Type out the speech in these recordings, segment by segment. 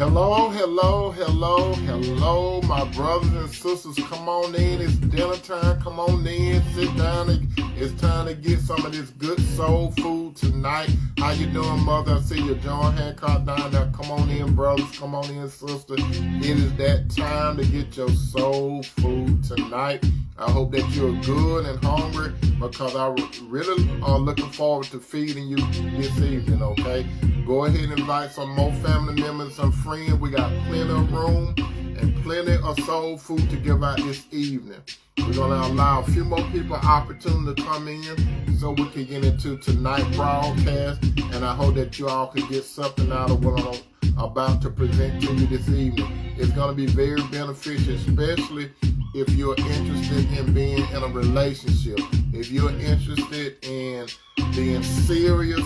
Hello, hello, hello, hello, my brothers and sisters. Come on in. It's dinner time. Come on in. Sit down. It's time to get some of this good soul food tonight. How you doing, mother? I see your John Hancock down there. Come on in, brothers. Come on in, sister. It is that time to get your soul food tonight. I hope that you're good and hungry because I really are looking forward to feeding you this evening, okay? Go ahead and invite some more family members, some friends. We got plenty of room and plenty of soul food to give out this evening. We're going to allow a few more people opportunity to come in so we can get into tonight's broadcast. And I hope that you all can get something out of what I'm about to present to you this evening. It's going to be very beneficial, especially if you're interested in being in a relationship. If you're interested in being serious,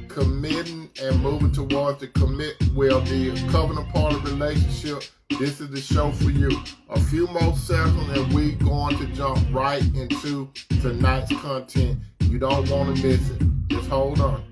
committing and moving towards the the covenant part of relationship, this is the show for you. A few more seconds and we're going to jump right into tonight's content. You don't want to miss it. Just hold on.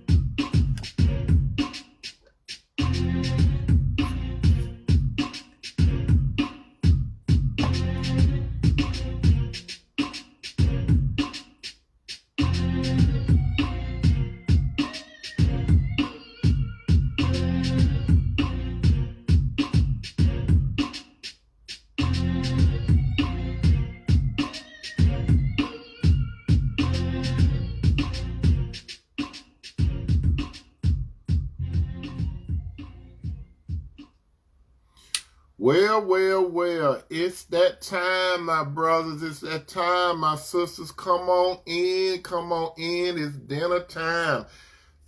Well, it's that time, my brothers. It's that time, my sisters. Come on in. It's dinner time.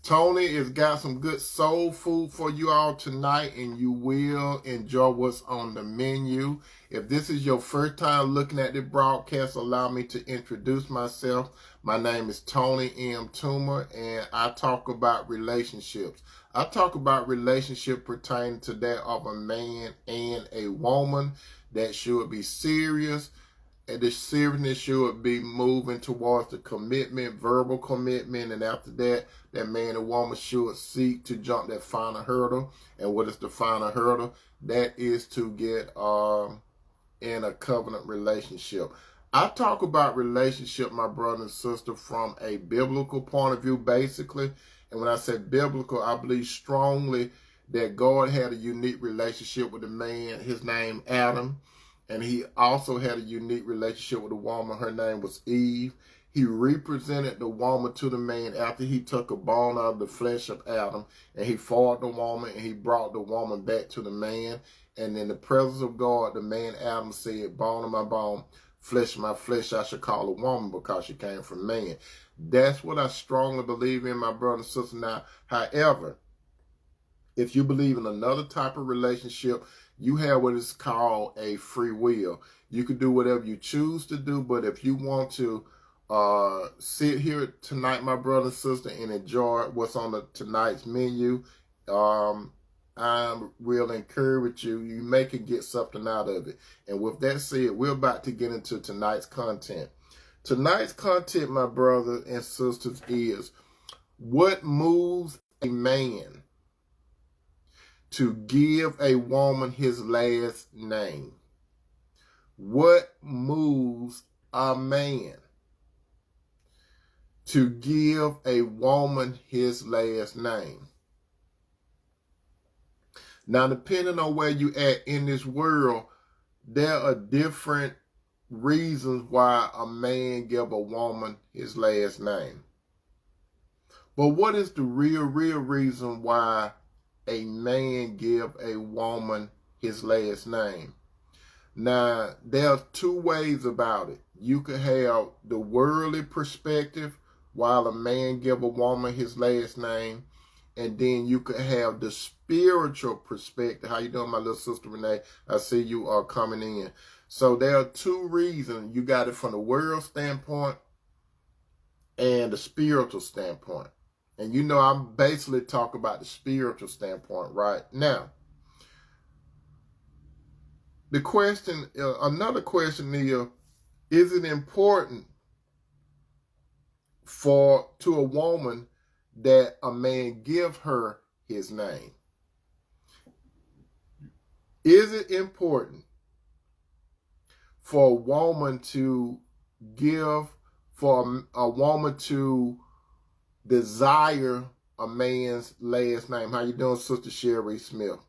Tony has got some good soul food for you all tonight, and you will enjoy what's on the menu. If this is your first time looking at the broadcast, allow me to introduce myself. My name is Tony M. Toomer, and I talk about relationships. I talk about relationship pertaining to that of a man and a woman that should be serious. And the seriousness should be moving towards the commitment, verbal commitment, and after that, that man and woman should seek to jump that final hurdle. And what is the final hurdle? That is to get in a covenant relationship. I talk about relationship, my brother and sister, from a biblical point of view, basically. And when I say biblical, I believe strongly that God had a unique relationship with the man, his name Adam. And he also had a unique relationship with a woman. Her name was Eve. He represented the woman to the man after he took a bone out of the flesh of Adam. And he fought the woman and he brought the woman back to the man. And in the presence of God, the man Adam said, bone of my bone, flesh of my flesh, I should call a woman because she came from man. That's what I strongly believe in, my brother and sister. Now, however, if you believe in another type of relationship, you have what is called a free will. You can do whatever you choose to do, but if you want to sit here tonight, my brother and sister, and enjoy what's on tonight's menu, I will encourage you. You may can get something out of it. And with that said, we're about to get into tonight's content. Tonight's content, my brothers and sisters, is what moves a man to give a woman his last name. What moves a man to give a woman his last name? Now, depending on where you at in this world, there are different reasons why a man give a woman his last name. But what is the real reason why a man give a woman his last name? Now, there's two ways about it. You could have the worldly perspective while a man give a woman his last name, and then you could have the spiritual perspective. How you doing, my little sister Renee? I see you are coming in. So there are two reasons. You got it from the world standpoint and the spiritual standpoint. And you know, I'm basically talking about the spiritual standpoint right now. The question, another question is it important to a woman that a man give her his name? Is it important for a woman to give, for a woman to desire a man's last name? How you doing, Sister Sherry Smith?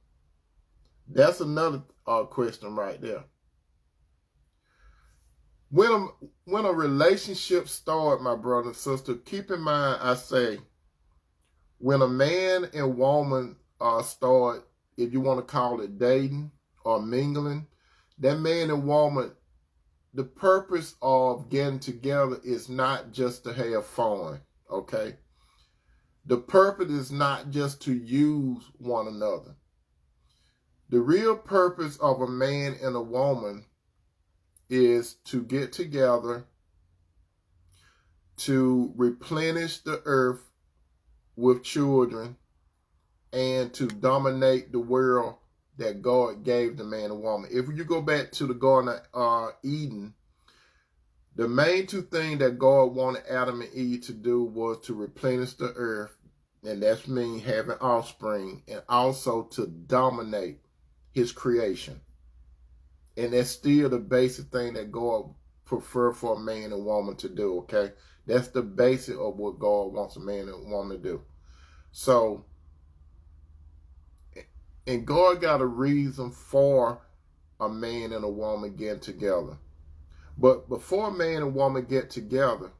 That's another question right there. When a relationship starts, my brother and sister, keep in mind, I say, when a man and woman start, if you want to call it dating or mingling, that man and woman, the purpose of getting together is not just to have fun, okay? The purpose is not just to use one another. The real purpose of a man and a woman is to get together to replenish the earth with children and to dominate the world that God gave the man and woman. If you go back to the Garden of Eden, the main two things that God wanted Adam and Eve to do was to replenish the earth, and that's mean having offspring, and also to dominate his creation. And that's still the basic thing that God prefer for a man and woman to do, okay? That's the basic of what God wants a man and woman to do. So, and God got a reason for a man and a woman getting together. But before a man and woman get together,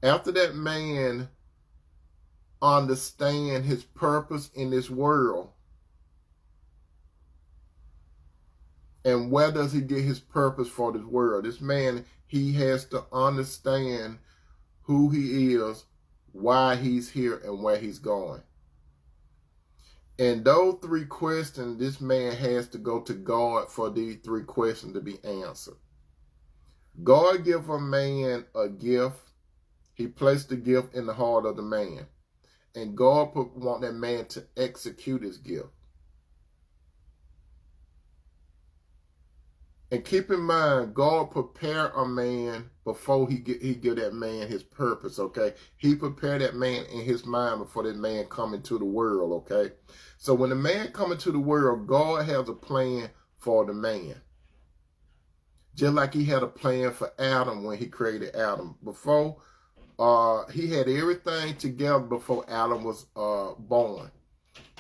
after that man understand his purpose in this world, and where does he get his purpose for this world? This man, he has to understand who he is, why he's here, and where he's going. And those three questions, this man has to go to God for these three questions to be answered. God give a man a gift. He placed the gift in the heart of the man. And God want that man to execute his gift. And keep in mind, God prepare a man before he give that man his purpose, okay? He prepared that man in his mind before that man come into the world, okay? So when the man come into the world, God has a plan for the man. Just like he had a plan for Adam when he created Adam. Before, he had everything together before Adam was born.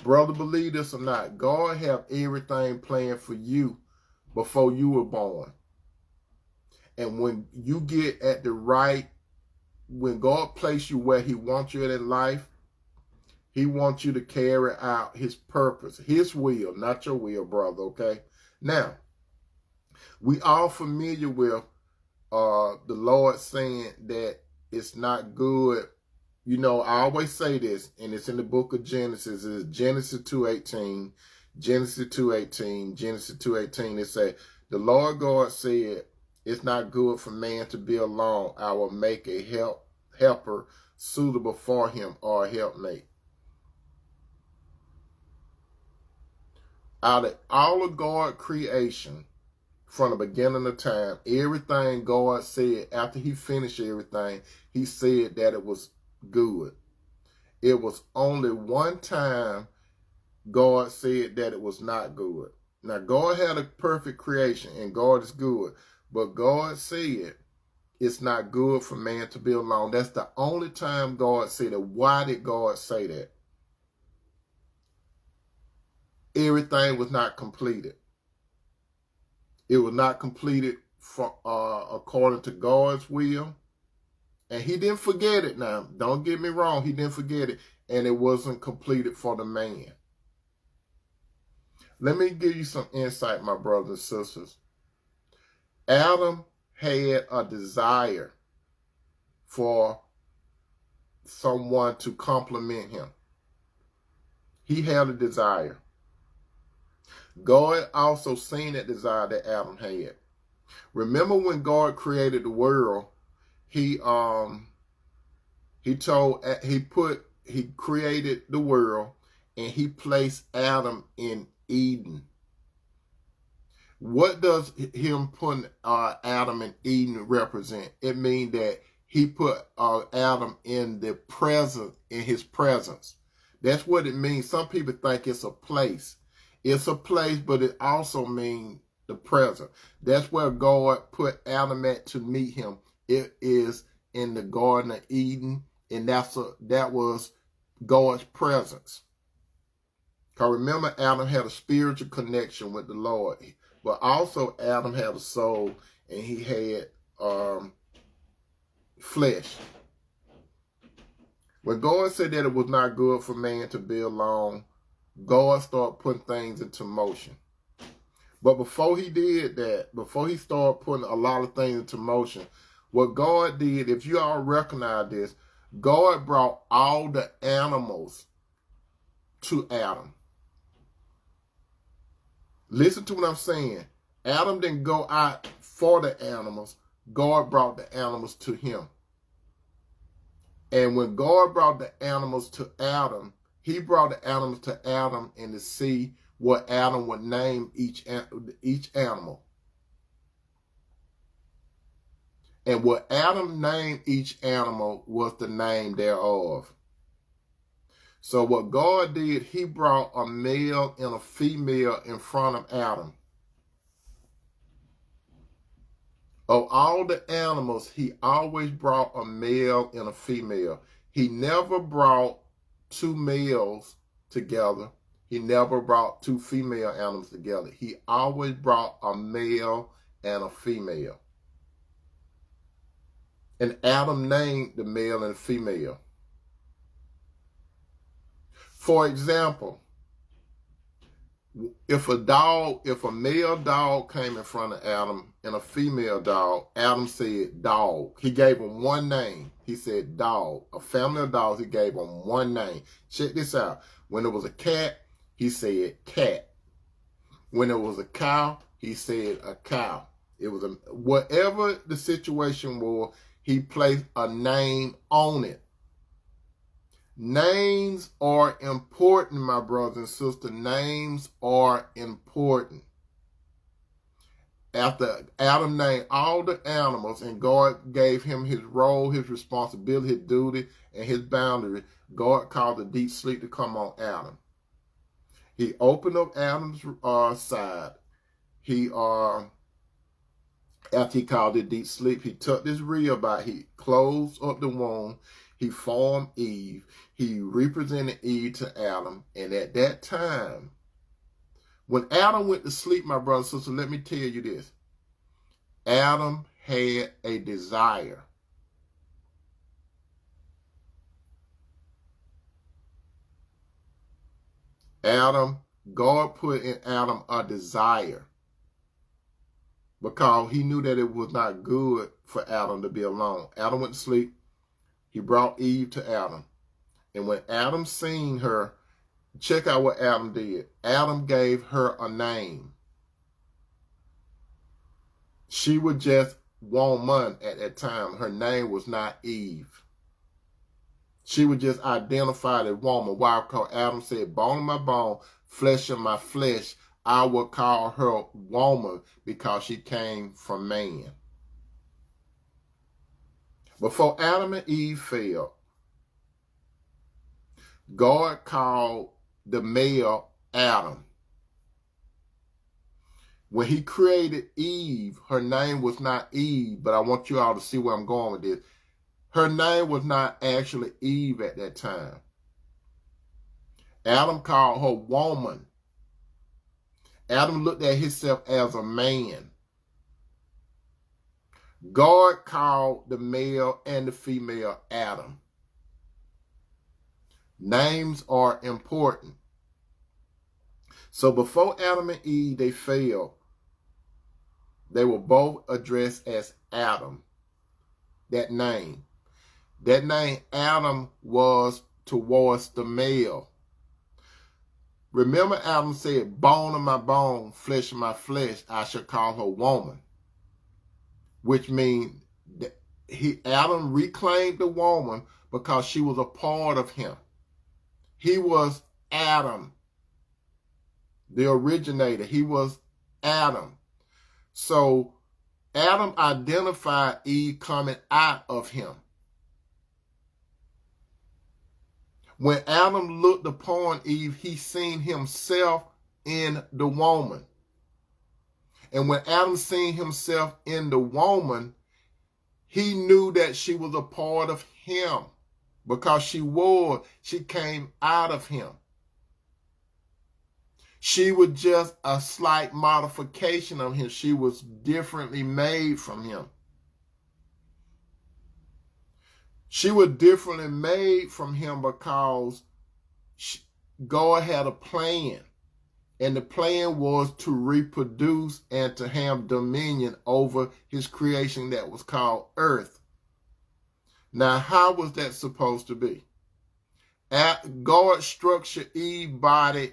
Brother, believe this or not, God have everything planned for you before you were born. And when you get at the right, when God placed you where he wants you in life, he wants you to carry out his purpose, his will, not your will, brother, okay? Now, we all familiar with the Lord saying that it's not good. You know, I always say this, and it's in the book of Genesis. It's Genesis 2:18. Genesis 2:18, Genesis 2:18, it says, the Lord God said, it's not good for man to be alone. I will make a helper suitable for him, or a helpmate. Out of all of God's creation, from the beginning of time, everything God said, after he finished everything, he said that it was good. It was only one time God said that it was not good. Now, God had a perfect creation, and God is good. But God said it's not good for man to be alone. That's the only time God said it. Why did God say that? Everything was not completed. It was not completed for, according to God's will. And he didn't forget it now. Don't get me wrong. He didn't forget it. And it wasn't completed for the man. Let me give you some insight, my brothers and sisters. Adam had a desire for someone to compliment him. He had a desire. God also seen that desire that Adam had. Remember when God created the world, he created the world, and he placed Adam in Eden. What does him putting Adam in Eden represent? It means that he put Adam in his presence. That's what it means. Some people think it's a place. It's a place, but it also means the present. That's where God put Adam at to meet him. It is in the Garden of Eden, and that was God's presence. Because remember, Adam had a spiritual connection with the Lord, but also Adam had a soul, and he had flesh. When God said that it was not good for man to be alone, God started putting things into motion. But before he did that, before he started putting a lot of things into motion, what God did, if you all recognize this, God brought all the animals to Adam. Listen to what I'm saying. Adam didn't go out for the animals. God brought the animals to him. And when God brought the animals to Adam, he brought the animals to Adam and to see what Adam would name each animal. And what Adam named each animal was the name thereof. So what God did, he brought a male and a female in front of Adam. Of all the animals, he always brought a male and a female. He never brought two males together. He never brought two female animals together. He always brought a male and a female. And Adam named the male and the female. For example, if a male dog came in front of Adam and a female dog, Adam said dog. He gave him one name. He said dog. A family of dogs, he gave them one name. Check this out. When it was a cat, he said cat. When it was a cow, he said a cow. It was whatever the situation was, he placed a name on it. Names are important, my brothers and sisters. Names are important. After Adam named all the animals and God gave him his role, his responsibility, his duty, and his boundary, God called the deep sleep to come on Adam. He opened up Adam's side. After he called it deep sleep, he tucked his rib out. He closed up the womb. He formed Eve. He represented Eve to Adam. And at that time, when Adam went to sleep, my brother and sister, let me tell you this. Adam had a desire. God put in Adam a desire. Because he knew that it was not good for Adam to be alone. Adam went to sleep. He brought Eve to Adam. And when Adam seen her, check out what Adam did. Adam gave her a name. She was just woman at that time. Her name was not Eve. She was just identified as woman. Why? Because Adam said, bone of my bone, flesh of my flesh. I will call her woman because she came from man. Before Adam and Eve fell, God called the male Adam. When he created Eve, her name was not Eve, but I want you all to see where I'm going with this. Her name was not actually Eve at that time. Adam called her woman. Adam looked at himself as a man. God called the male and the female Adam. Names are important. So before Adam and Eve, they fell, they were both addressed as Adam. That name Adam was towards the male. Remember, Adam said, bone of my bone, flesh of my flesh, I shall call her woman. Which means that Adam reclaimed the woman because she was a part of him. He was Adam, the originator. He was Adam. So Adam identified Eve coming out of him. When Adam looked upon Eve, he seen himself in the woman. And when Adam seen himself in the woman, he knew that she was a part of him because she came out of him. She was just a slight modification of him. She was differently made from him. She was differently made from him because God had a plan. And the plan was to reproduce and to have dominion over his creation that was called earth. Now, how was that supposed to be? God structured Eve's body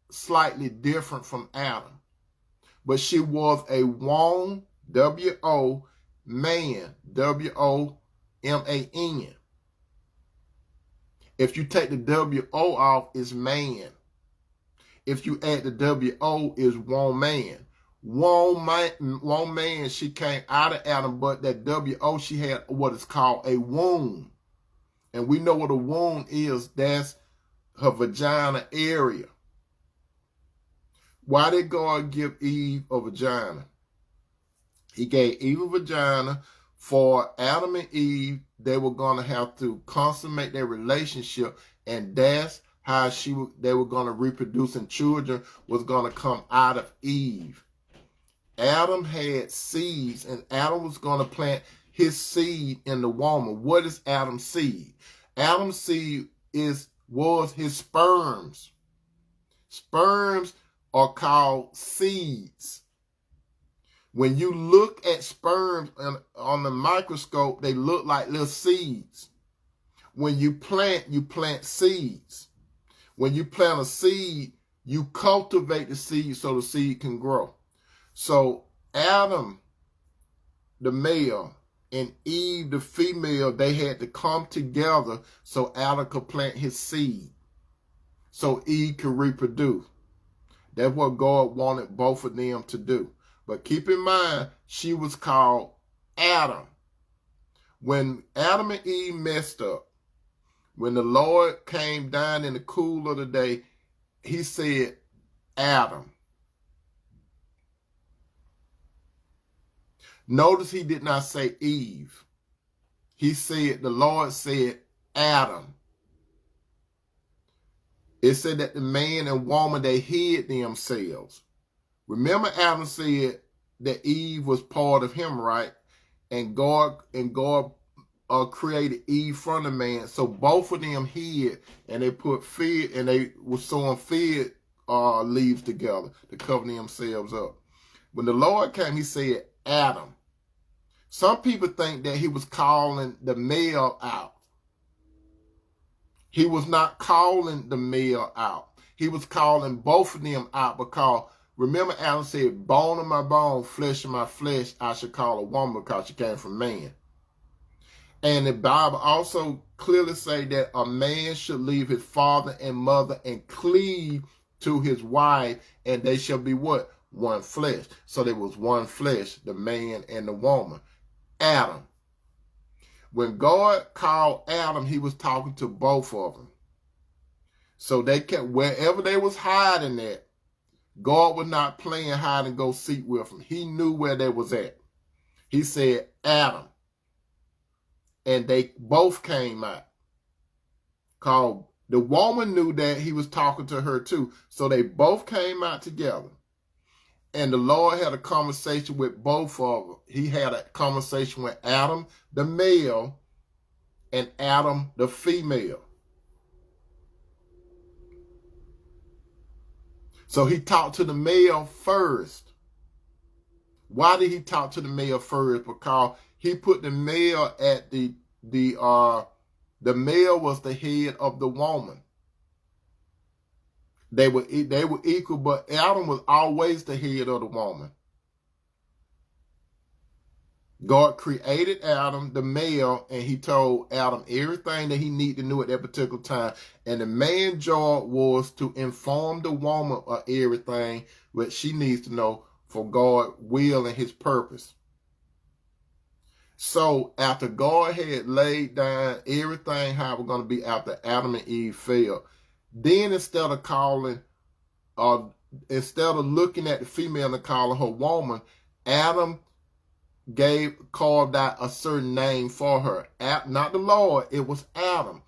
slightly different from Adam. But she was a womb, W-O, man, W-O-M-A-N. If you take the W-O off, it's man. If you add the W-O, is woman. Woman, she came out of Adam, but that W-O, she had what is called a womb. And we know what a womb is. That's her vagina area. Why did God give Eve a vagina? He gave Eve a vagina for Adam and Eve. They were going to have to consummate their relationship, and that's how they were going to reproduce, and children was going to come out of Eve. Adam had seeds, and Adam was going to plant his seed in the woman. What is Adam's seed? Adam's seed was his sperms. Sperms are called seeds. When you look at sperms on the microscope, they look like little seeds. When you plant seeds. When you plant a seed, you cultivate the seed so the seed can grow. So Adam, the male, and Eve, the female, they had to come together so Adam could plant his seed, so Eve could reproduce. That's what God wanted both of them to do. But keep in mind, she was called Adam. When Adam and Eve messed up, when the Lord came down in the cool of the day, he said, Adam. Notice he did not say Eve. The Lord said Adam. It said that the man and woman, they hid themselves. Remember Adam said that Eve was part of him, right? And God created Eve from the man. So both of them hid, and they put fig, and they were sewing fig leaves together to cover themselves up. When the Lord came, he said, Adam. Some people think that he was calling the male out. He was not calling the male out. He was calling both of them out because, remember Adam said, bone of my bone, flesh of my flesh, I should call a woman because she came from man. And the Bible also clearly say that a man should leave his father and mother and cleave to his wife, and they shall be what? One flesh. So there was one flesh, the man and the woman. Adam. When God called Adam, he was talking to both of them. So they kept, wherever they was hiding at, God was not playing hide and go seek with them. He knew where they was at. He said, Adam. And they both came out. The woman knew that he was talking to her too. So they both came out together. And the Lord had a conversation with both of them. He had a conversation with Adam, the male, and Adam, the female. So he talked to the male first. Why did he talk to the male first? Because he put the male at the male was the head of the woman. They were equal, but Adam was always the head of the woman. God created Adam, the male, and he told Adam everything that he needed to know at that particular time. And the man's job was to inform the woman of everything that she needs to know for God's will and his purpose. So after God had laid down everything how it was going to be after Adam and Eve fell, then instead of calling instead of looking at the female and calling her woman, Adam carved out a certain name for her. Not the Lord, it was Adam.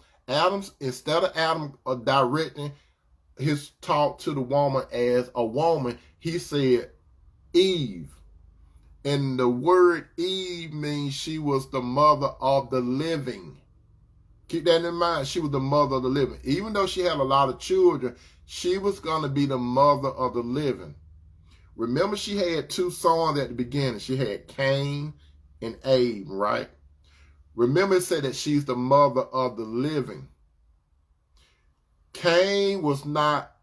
Instead of Adam directing his talk to the woman as a woman, he said Eve. And the word Eve means she was the mother of the living. Keep that in mind. She was the mother of the living. Even though she had a lot of children, she was going to be the mother of the living. Remember, she had two sons at the beginning. She had Cain and Abel, right? Remember, it said that she's the mother of the living. Cain was not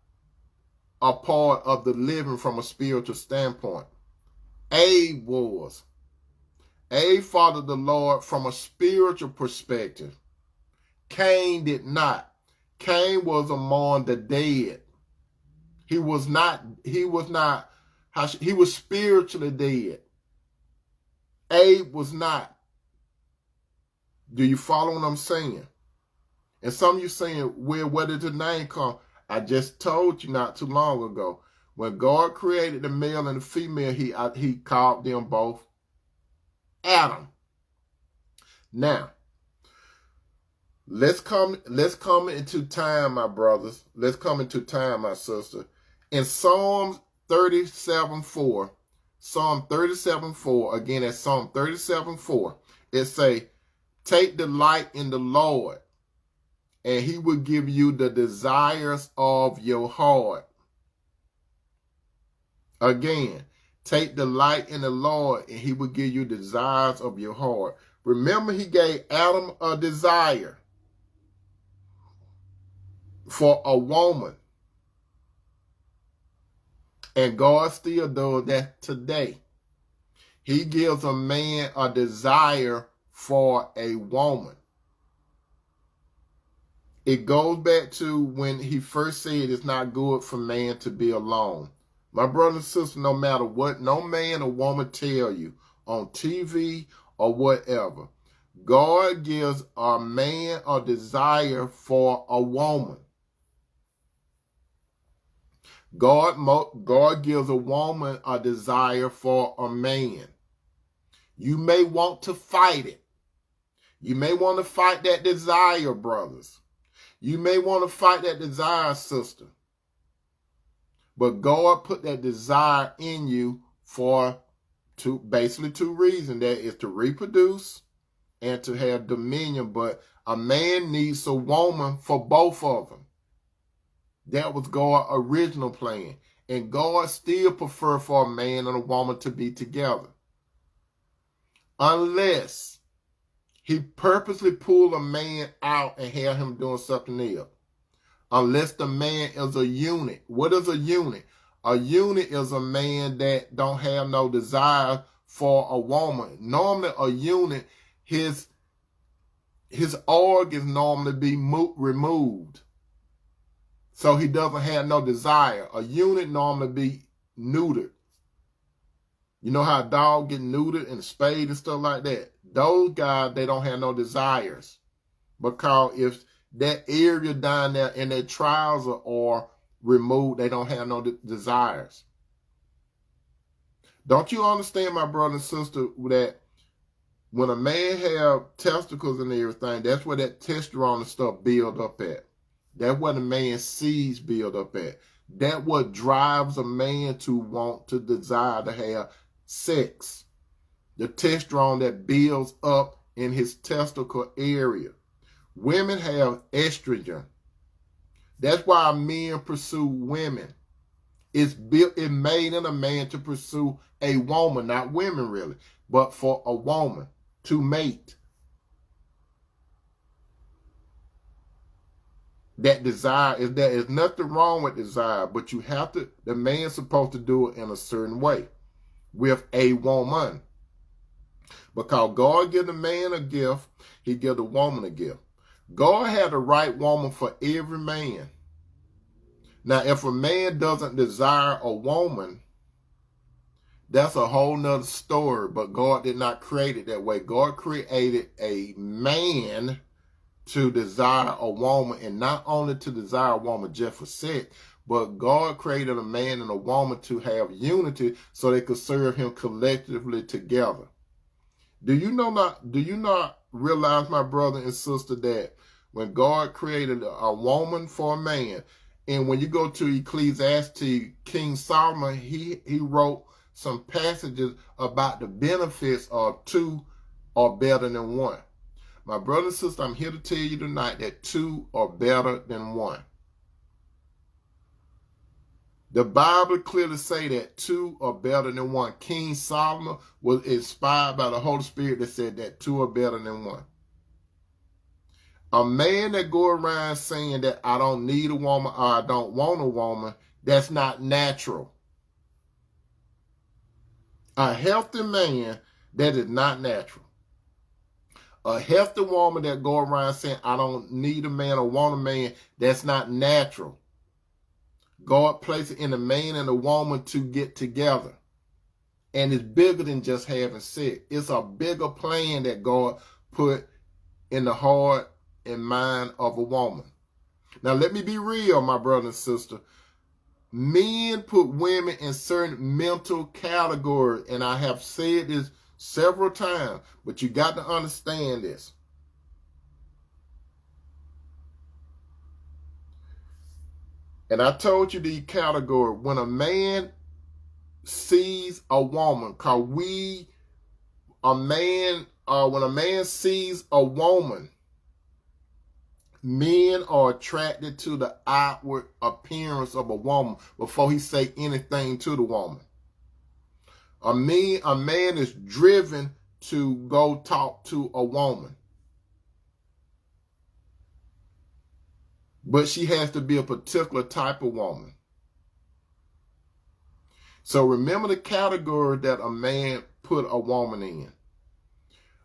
a part of the living from a spiritual standpoint. Abe was. Abe followed the Lord from a spiritual perspective. Cain did not. Cain was among the dead. He was spiritually dead. Abe was not. Do you follow what I'm saying? And some of you saying, where did the name come? I just told you not too long ago. When God created the male and the female, he called them both Adam. Now, let's come into time, my brothers. Let's come into time, my sister. In Psalm 37:4, Psalm 37:4, again at Psalm 37:4, it say, take delight in the Lord, and he will give you the desires of your heart. Again, take delight in the Lord, and he will give you the desires of your heart. Remember, he gave Adam a desire for a woman. And God still does that today. He gives a man a desire for a woman. It goes back to when he first said it's not good for man to be alone. My brother and sister, no matter what, no man or woman tell you on TV or whatever, God gives a man a desire for a woman. God gives a woman a desire for a man. You may want to fight it. You may want to fight that desire, brothers. You may want to fight that desire, sister. But God put that desire in you for basically two reasons. That is to reproduce and to have dominion. But a man needs a woman for both of them. That was God's original plan. And God still prefer for a man and a woman to be together. Unless he purposely pull a man out and have him doing something else. Unless the man is a unit. What is a unit? A unit is a man that don't have no desire for a woman. Normally a unit, his organs normally be removed. So he doesn't have no desire. A unit normally be neutered. You know how a dog get neutered and spayed and stuff like that? Those guys, they don't have no desires. Because if that area down there in their trousers are removed, they don't have no desires. Don't you understand, my brother and sister, that when a man have testicles and everything, that's where that testosterone and stuff build up at. That's where the man's seeds build up at. That's what drives a man to want to desire to have sex. The testosterone that builds up in his testicle area. Women have estrogen. That's why men pursue women. It's made in a man to pursue a woman, not women really, but for a woman to mate. That desire is there. There's nothing wrong with desire, but you have to, the man's supposed to do it in a certain way with a woman. Because God give the man a gift, he give the woman a gift. God had the right woman for every man. Now, if a man doesn't desire a woman, that's a whole nother story, but God did not create it that way. God created a man to desire a woman, and not only to desire a woman just for sex, But God created a man and a woman to have unity so they could serve him collectively together. Do you not realize, my brother and sister, that when God created a woman for a man, and when you go to Ecclesiastes, King Solomon, he wrote some passages about the benefits of two are better than one. My brother and sister, I'm here to tell you tonight that two are better than one. The Bible clearly say that two are better than one. King Solomon was inspired by the Holy Spirit that said that two are better than one. A man that go around saying that I don't need a woman or I don't want a woman, that's not natural. A healthy man, that is not natural. A healthy woman that go around saying I don't need a man or want a man, that's not natural. God placed it in a man and a woman to get together. And it's bigger than just having sex. It's a bigger plan that God put in the heart and mind of a woman. Now, let me be real, my brother and sister. Men put women in certain mental categories, and I have said this several times, but you got to understand this. And I told you the category. When a man sees a woman, when a man sees a woman, men are attracted to the outward appearance of a woman before he say anything to the woman. A man is driven to go talk to a woman. But she has to be a particular type of woman. So remember the category that a man put a woman in.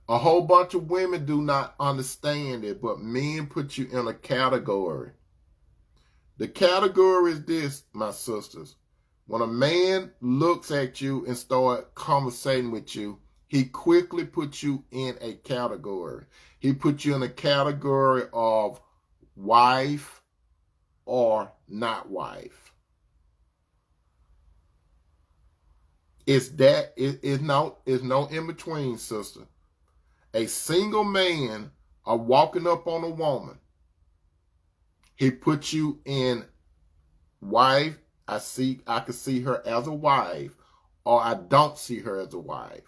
A whole bunch of women do not understand it, but men put you in a category. The category is this, my sisters. When a man looks at you and starts conversating with you, he quickly puts you in a category. He puts you in a category of wife or not wife. It's no in between, sister. A single man are walking up on a woman. He puts you in wife. I can see her as a wife, or I don't see her as a wife.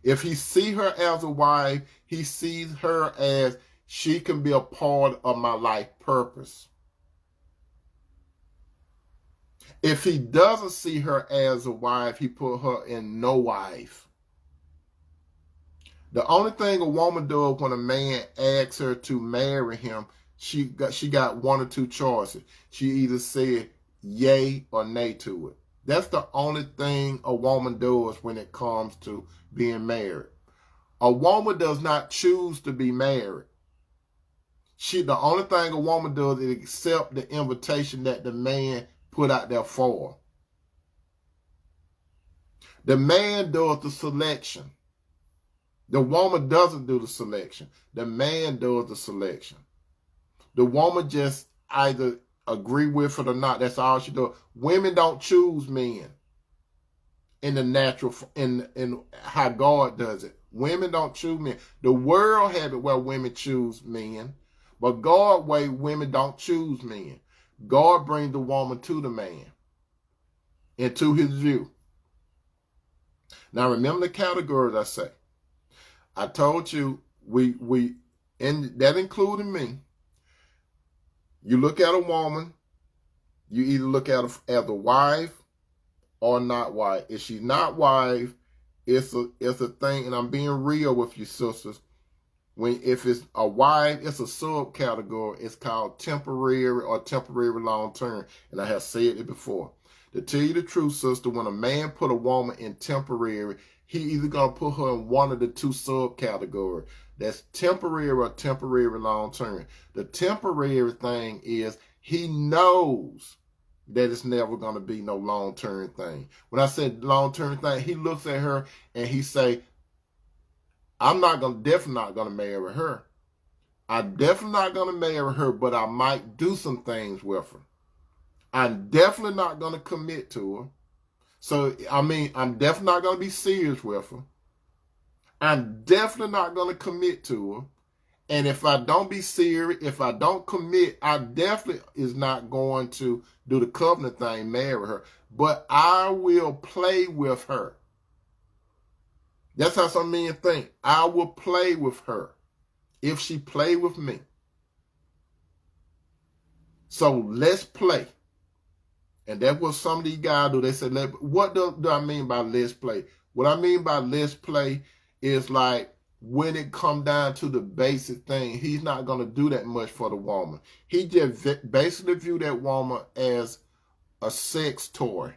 If he see her as a wife, he sees her as she can be a part of my life purpose. If he doesn't see her as a wife, he put her in no wife. The only thing a woman does when a man asks her to marry him, she got one or two choices. She either said yay or nay to it. That's the only thing a woman does when it comes to being married. A woman does not choose to be married. The only thing a woman does is accept the invitation that the man put out there for her. The man does the selection. The woman doesn't do the selection. The man does the selection. The woman just either agree with it or not. That's all she does. Women don't choose men in the natural, in how God does it. Women don't choose men. The world have it where women choose men, but God way women don't choose men. God brings the woman to the man and to his view. Now remember the categories I say. I told you and that included me. You look at a woman, you either look at her as a wife or not wife. If she's not wife, it's a thing, and I'm being real with you, sisters. If it's a wife, it's a subcategory. It's called temporary or temporary long term. And I have said it before. To tell you the truth, sister, when a man put a woman in temporary, he either gonna put her in one of the two subcategories. That's temporary or temporary long term. The temporary thing is he knows that it's never gonna be no long term thing. When I said long term thing, he looks at her and he say, I'm definitely not gonna marry her. I'm definitely not gonna marry her, but I might do some things with her. I'm definitely not going to commit to her. So, I'm definitely not going to be serious with her. I'm definitely not going to commit to her. And if I don't be serious, if I don't commit, I definitely is not going to do the covenant thing, marry her. But I will play with her. That's how some men think. I will play with her if she play with me. So let's play. And that's what some of these guys do. They say, what do I mean by let's play? What I mean by let's play is like when it come down to the basic thing, he's not going to do that much for the woman. He just basically view that woman as a sex toy.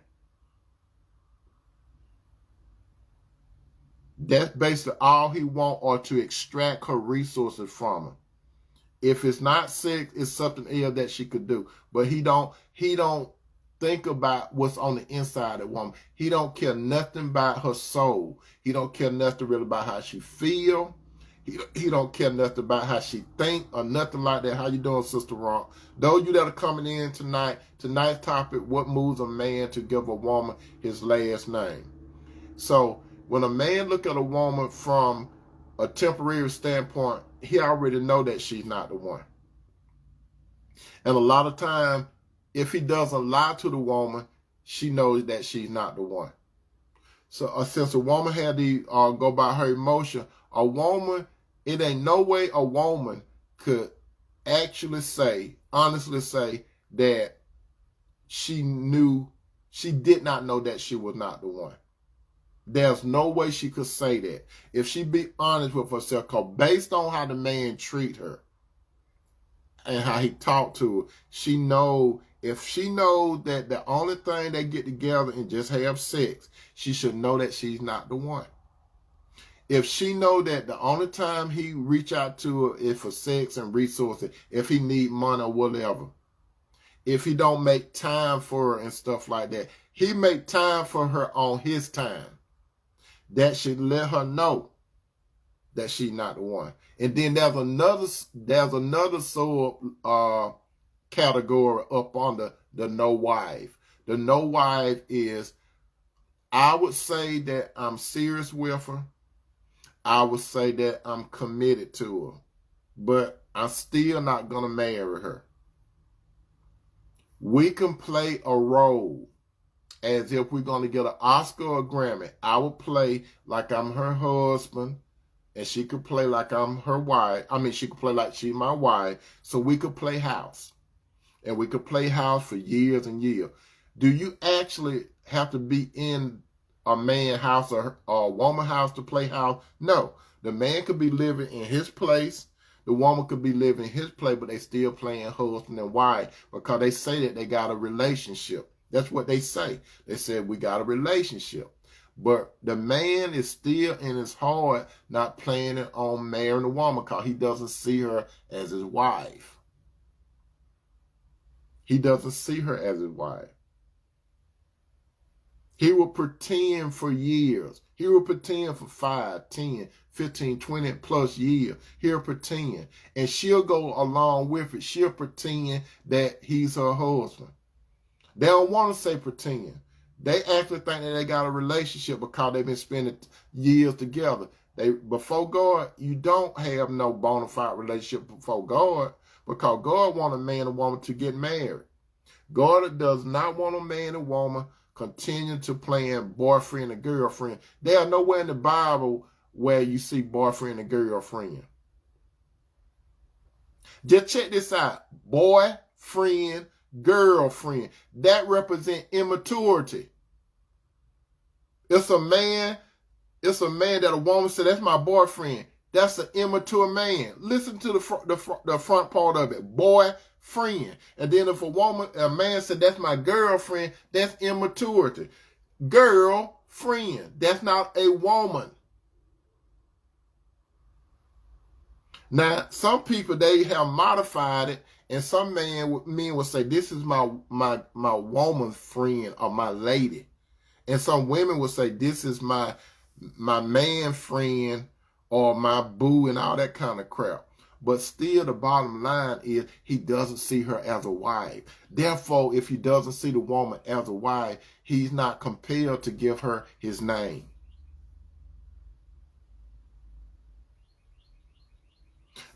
That's basically all he want, or to extract her resources from her. If it's not sex, it's something else that she could do. But he don't think about what's on the inside of the woman. He don't care nothing about her soul. He don't care nothing really about how she feel. He don't care nothing about how she think or nothing like that. How you doing, Sister Ron? Those of you that are coming in tonight, tonight's topic, what moves a man to give a woman his last name? So when a man look at a woman from a temporary standpoint, he already know that she's not the one. And a lot of time, if he doesn't lie to the woman, she knows that she's not the one. So since a woman had to go by her emotion, a woman, it ain't no way a woman could actually honestly say that she did not know that she was not the one. There's no way she could say that. If she be honest with herself, because based on how the man treat her and how he talked to her, she know, if she knows that the only thing they get together and just have sex, she should know that she's not the one. If she know that the only time he reach out to her is for sex and resources, if he need money or whatever, if he don't make time for her and stuff like that, he make time for her on his time. That should let her know that she's not the one. And then there's another sub category up under the no wife. The no wife is, I would say that I'm serious with her. I would say that I'm committed to her, but I'm still not gonna marry her. We can play a role as if we're going to get an Oscar or a Grammy. I would play like I'm her husband, and she could play like I'm her wife. She could play like she's my wife, so we could play house. And we could play house for years and years. Do you actually have to be in a man's house or a woman's house to play house? No. The man could be living in his place. The woman could be living in his place, but they still playing husband and wife because they say that they got a relationship. That's what they say. They said, we got a relationship. But the man is still in his heart not planning on marrying a woman because he doesn't see her as his wife. He doesn't see her as his wife. He will pretend for years. He will pretend for 5, 10, 15, 20 plus years. He'll pretend. And she'll go along with it. She'll pretend that he's her husband. They don't want to say pretend. They actually think that they got a relationship because they've been spending years together. Before God, you don't have no bona fide relationship before God because God wants a man and woman to get married. God does not want a man and woman continue to playing boyfriend and girlfriend. There are nowhere in the Bible where you see boyfriend and girlfriend. Just check this out. Boyfriend, girlfriend. That represents immaturity. It's a man that a woman said, that's my boyfriend. That's an immature man. Listen to the front part of it. Boyfriend. And then if a man said, that's my girlfriend, that's immaturity. Girlfriend. That's not a woman. Now, some people, they have modified it, and some men will say, this is my woman's friend or my lady. And some women will say, this is my man friend or my boo and all that kind of crap. But still the bottom line is he doesn't see her as a wife. Therefore, if he doesn't see the woman as a wife, he's not compelled to give her his name.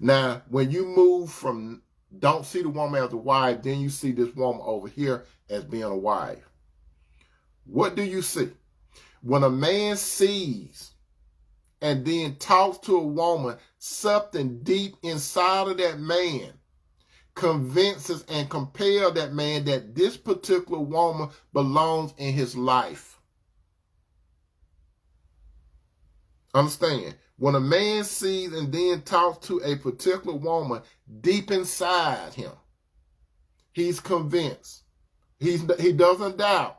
Now, when you move from don't see the woman as a wife, then you see this woman over here as being a wife. What do you see? When a man sees and then talks to a woman, something deep inside of that man convinces and compels that man that this particular woman belongs in his life. Understand? When a man sees and then talks to a particular woman, deep inside him, he's convinced. He doesn't doubt.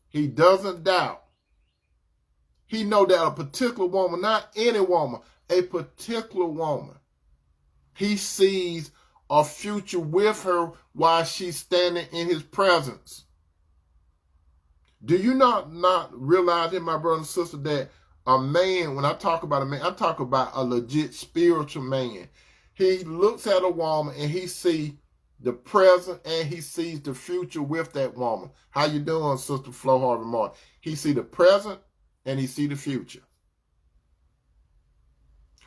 He doesn't doubt. He knows that a particular woman, not any woman, a particular woman, he sees a future with her while she's standing in his presence. Do you not realize, my brother and sister, that a man, when I talk about a man, I talk about a legit spiritual man. He looks at a woman and he sees the present and he sees the future with that woman. How you doing, Sister Flo Harvey Martin? He sees the present and he sees the future.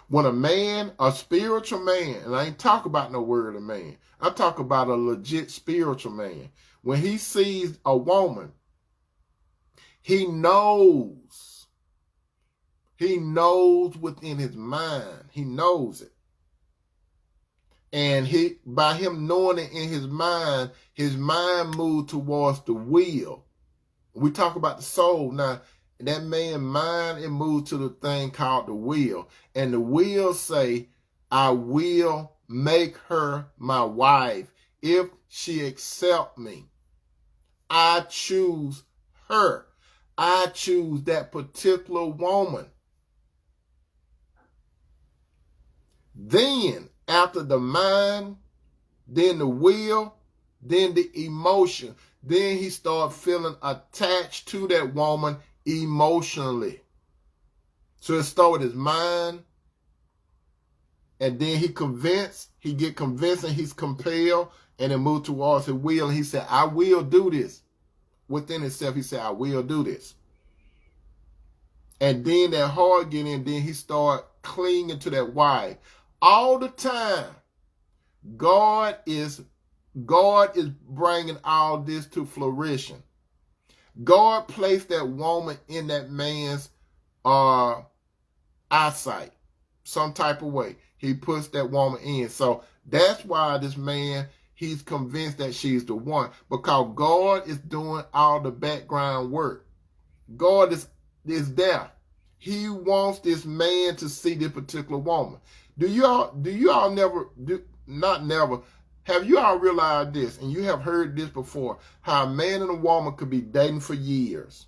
When a man, a spiritual man, and I ain't talk about no word of man, I talk about a legit spiritual man. When he sees a woman, he knows within his mind. He knows it. And by him knowing it in his mind moves towards the will. We talk about the soul. Now, that man's mind, it moves to the thing called the will. And the will say, I will make her my wife if she accept me. I choose her. I choose that particular woman. Then, after the mind, then the will, then the emotion, then he starts feeling attached to that woman emotionally. So it starts with his mind, and then he get convinced, and he's compelled, and it moves towards his will, and he said, I will do this. Within himself, he said, I will do this. And then that heart get in, then he start clinging to that wife. All the time, God is bringing all this to flourishing. God placed that woman in that man's eyesight, some type of way. He puts that woman in. So that's why this man, he's convinced that she's the one, because God is doing all the background work. God is there. He wants this man to see this particular woman. Have you all realized this, and you have heard this before, how a man and a woman could be dating for years?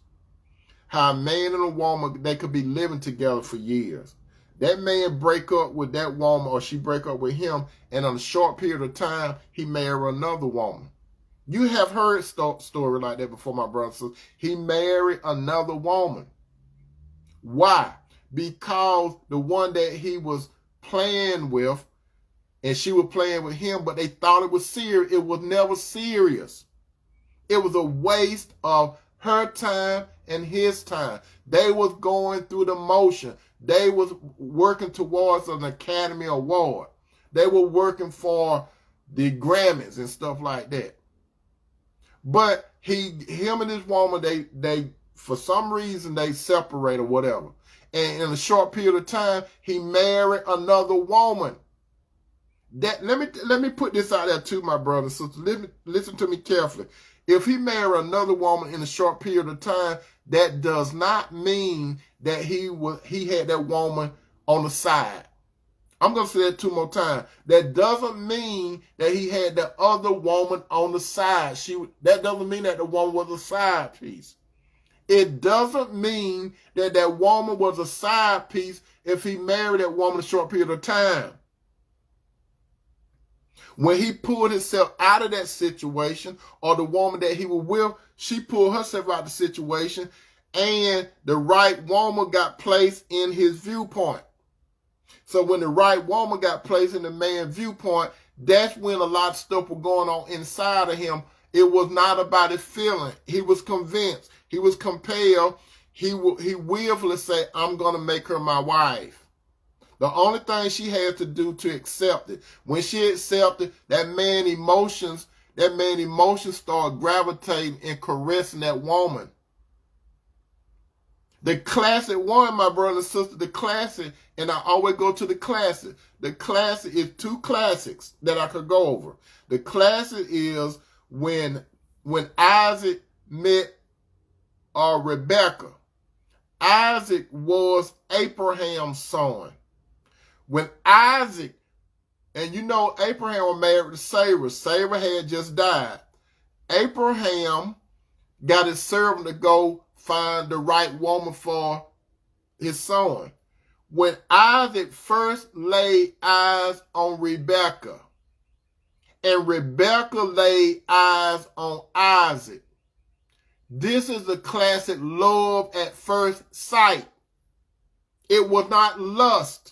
How a man and a woman, they could be living together for years. That man break up with that woman, or she break up with him, and in a short period of time, he marry another woman. You have heard story like that before, my brothers. He married another woman. Why? Because the one that he was playing with, and she was playing with him, but they thought it was serious. It was never serious. It was a waste of her time and his time. They was going through the motion. They was working towards an Academy Award. They were working for the Grammys and stuff like that. But him and his woman, they for some reason they separate or whatever. And in a short period of time, he married another woman. Let me put this out there too, my brothers and sisters. Listen to me carefully. If he married another woman in a short period of time, that does not mean that he had that woman on the side. I'm going to say that 2 more times. That doesn't mean that he had that other woman on the side. That doesn't mean that the woman was a side piece. It doesn't mean that that woman was a side piece if he married that woman a short period of time. When he pulled himself out of that situation, or the woman that he was with, she pulled herself out of the situation, and the right woman got placed in his viewpoint. So when the right woman got placed in the man's viewpoint, that's when a lot of stuff was going on inside of him. It was not about his feeling. He was convinced. He was compelled. He willfully said, I'm going to make her my wife. The only thing she had to do to accept it. When she accepted, that man emotions started gravitating and caressing that woman. The classic one, my brother and sister, the classic, and I always go to the classic. The classic is two classics that I could go over. The classic is when Isaac met Rebecca. Isaac was Abraham's son. When Isaac, and you know Abraham was married to Sarah. Sarah had just died. Abraham got his servant to go find the right woman for his son. When Isaac first laid eyes on Rebecca, and Rebecca laid eyes on Isaac, this is the classic love at first sight. It was not lust.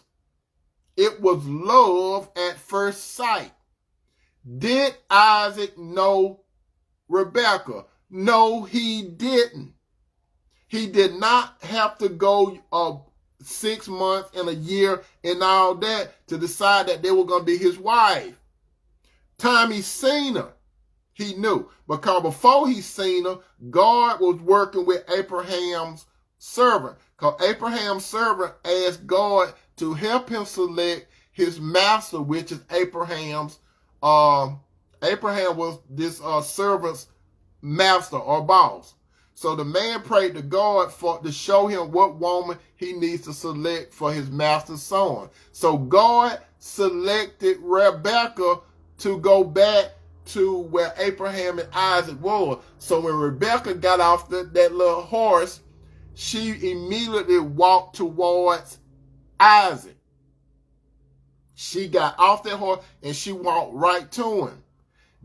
It was love at first sight. Did Isaac know Rebecca? No, he didn't. He did not have to go 6 months and a year and all that to decide that they were going to be his wife. Time he seen her, he knew. Because before he seen her, God was working with Abraham's servant. Because Abraham's servant asked God to help him select his master, which is Abraham's. Abraham was this servant's master or boss. So the man prayed to God to show him what woman he needs to select for his master's son. So God selected Rebecca to go back to where Abraham and Isaac were. So when Rebecca got off that little horse, she immediately walked towards Isaac. She got off that horse and she walked right to him.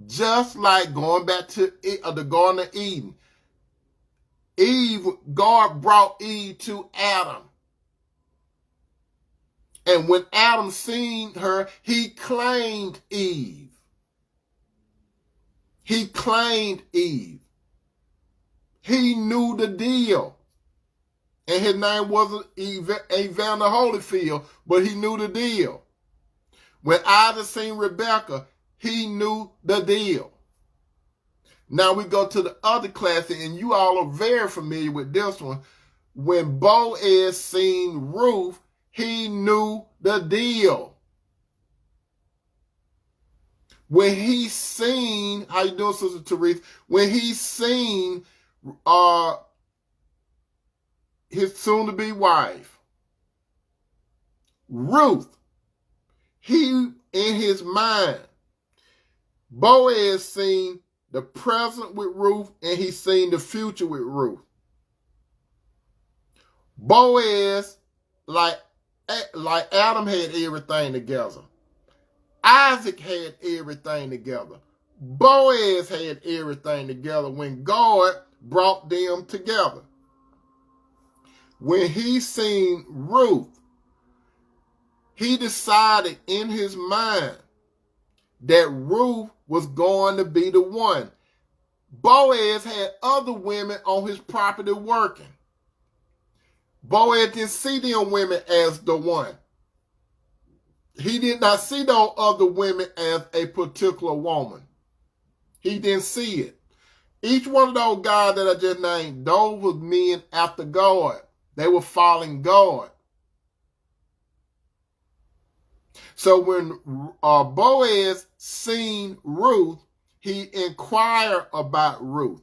Just like going back to the Garden of Eden. God brought Eve to Adam. And when Adam seen her, he claimed Eve. He claimed Eve. He knew the deal. And his name wasn't Evander Holyfield, but he knew the deal. When Isaac seen Rebecca, he knew the deal. Now we go to the other classic, and you all are very familiar with this one. When Boaz seen Ruth, he knew the deal. When he seen, how you doing, Sister Teresa? When he seen his soon-to-be wife, Ruth, he, in his mind, Boaz seen the present with Ruth, and he seen the future with Ruth. Boaz, like Adam, had everything together. Isaac had everything together. Boaz had everything together when God brought them together. When he seen Ruth, he decided in his mind that Ruth was going to be the one. Boaz had other women on his property working. Boaz didn't see them women as the one. He did not see those other women as a particular woman. He didn't see it. Each one of those guys that I just named, those were men after God. They were following God. So when Boaz seen Ruth, he inquired about Ruth.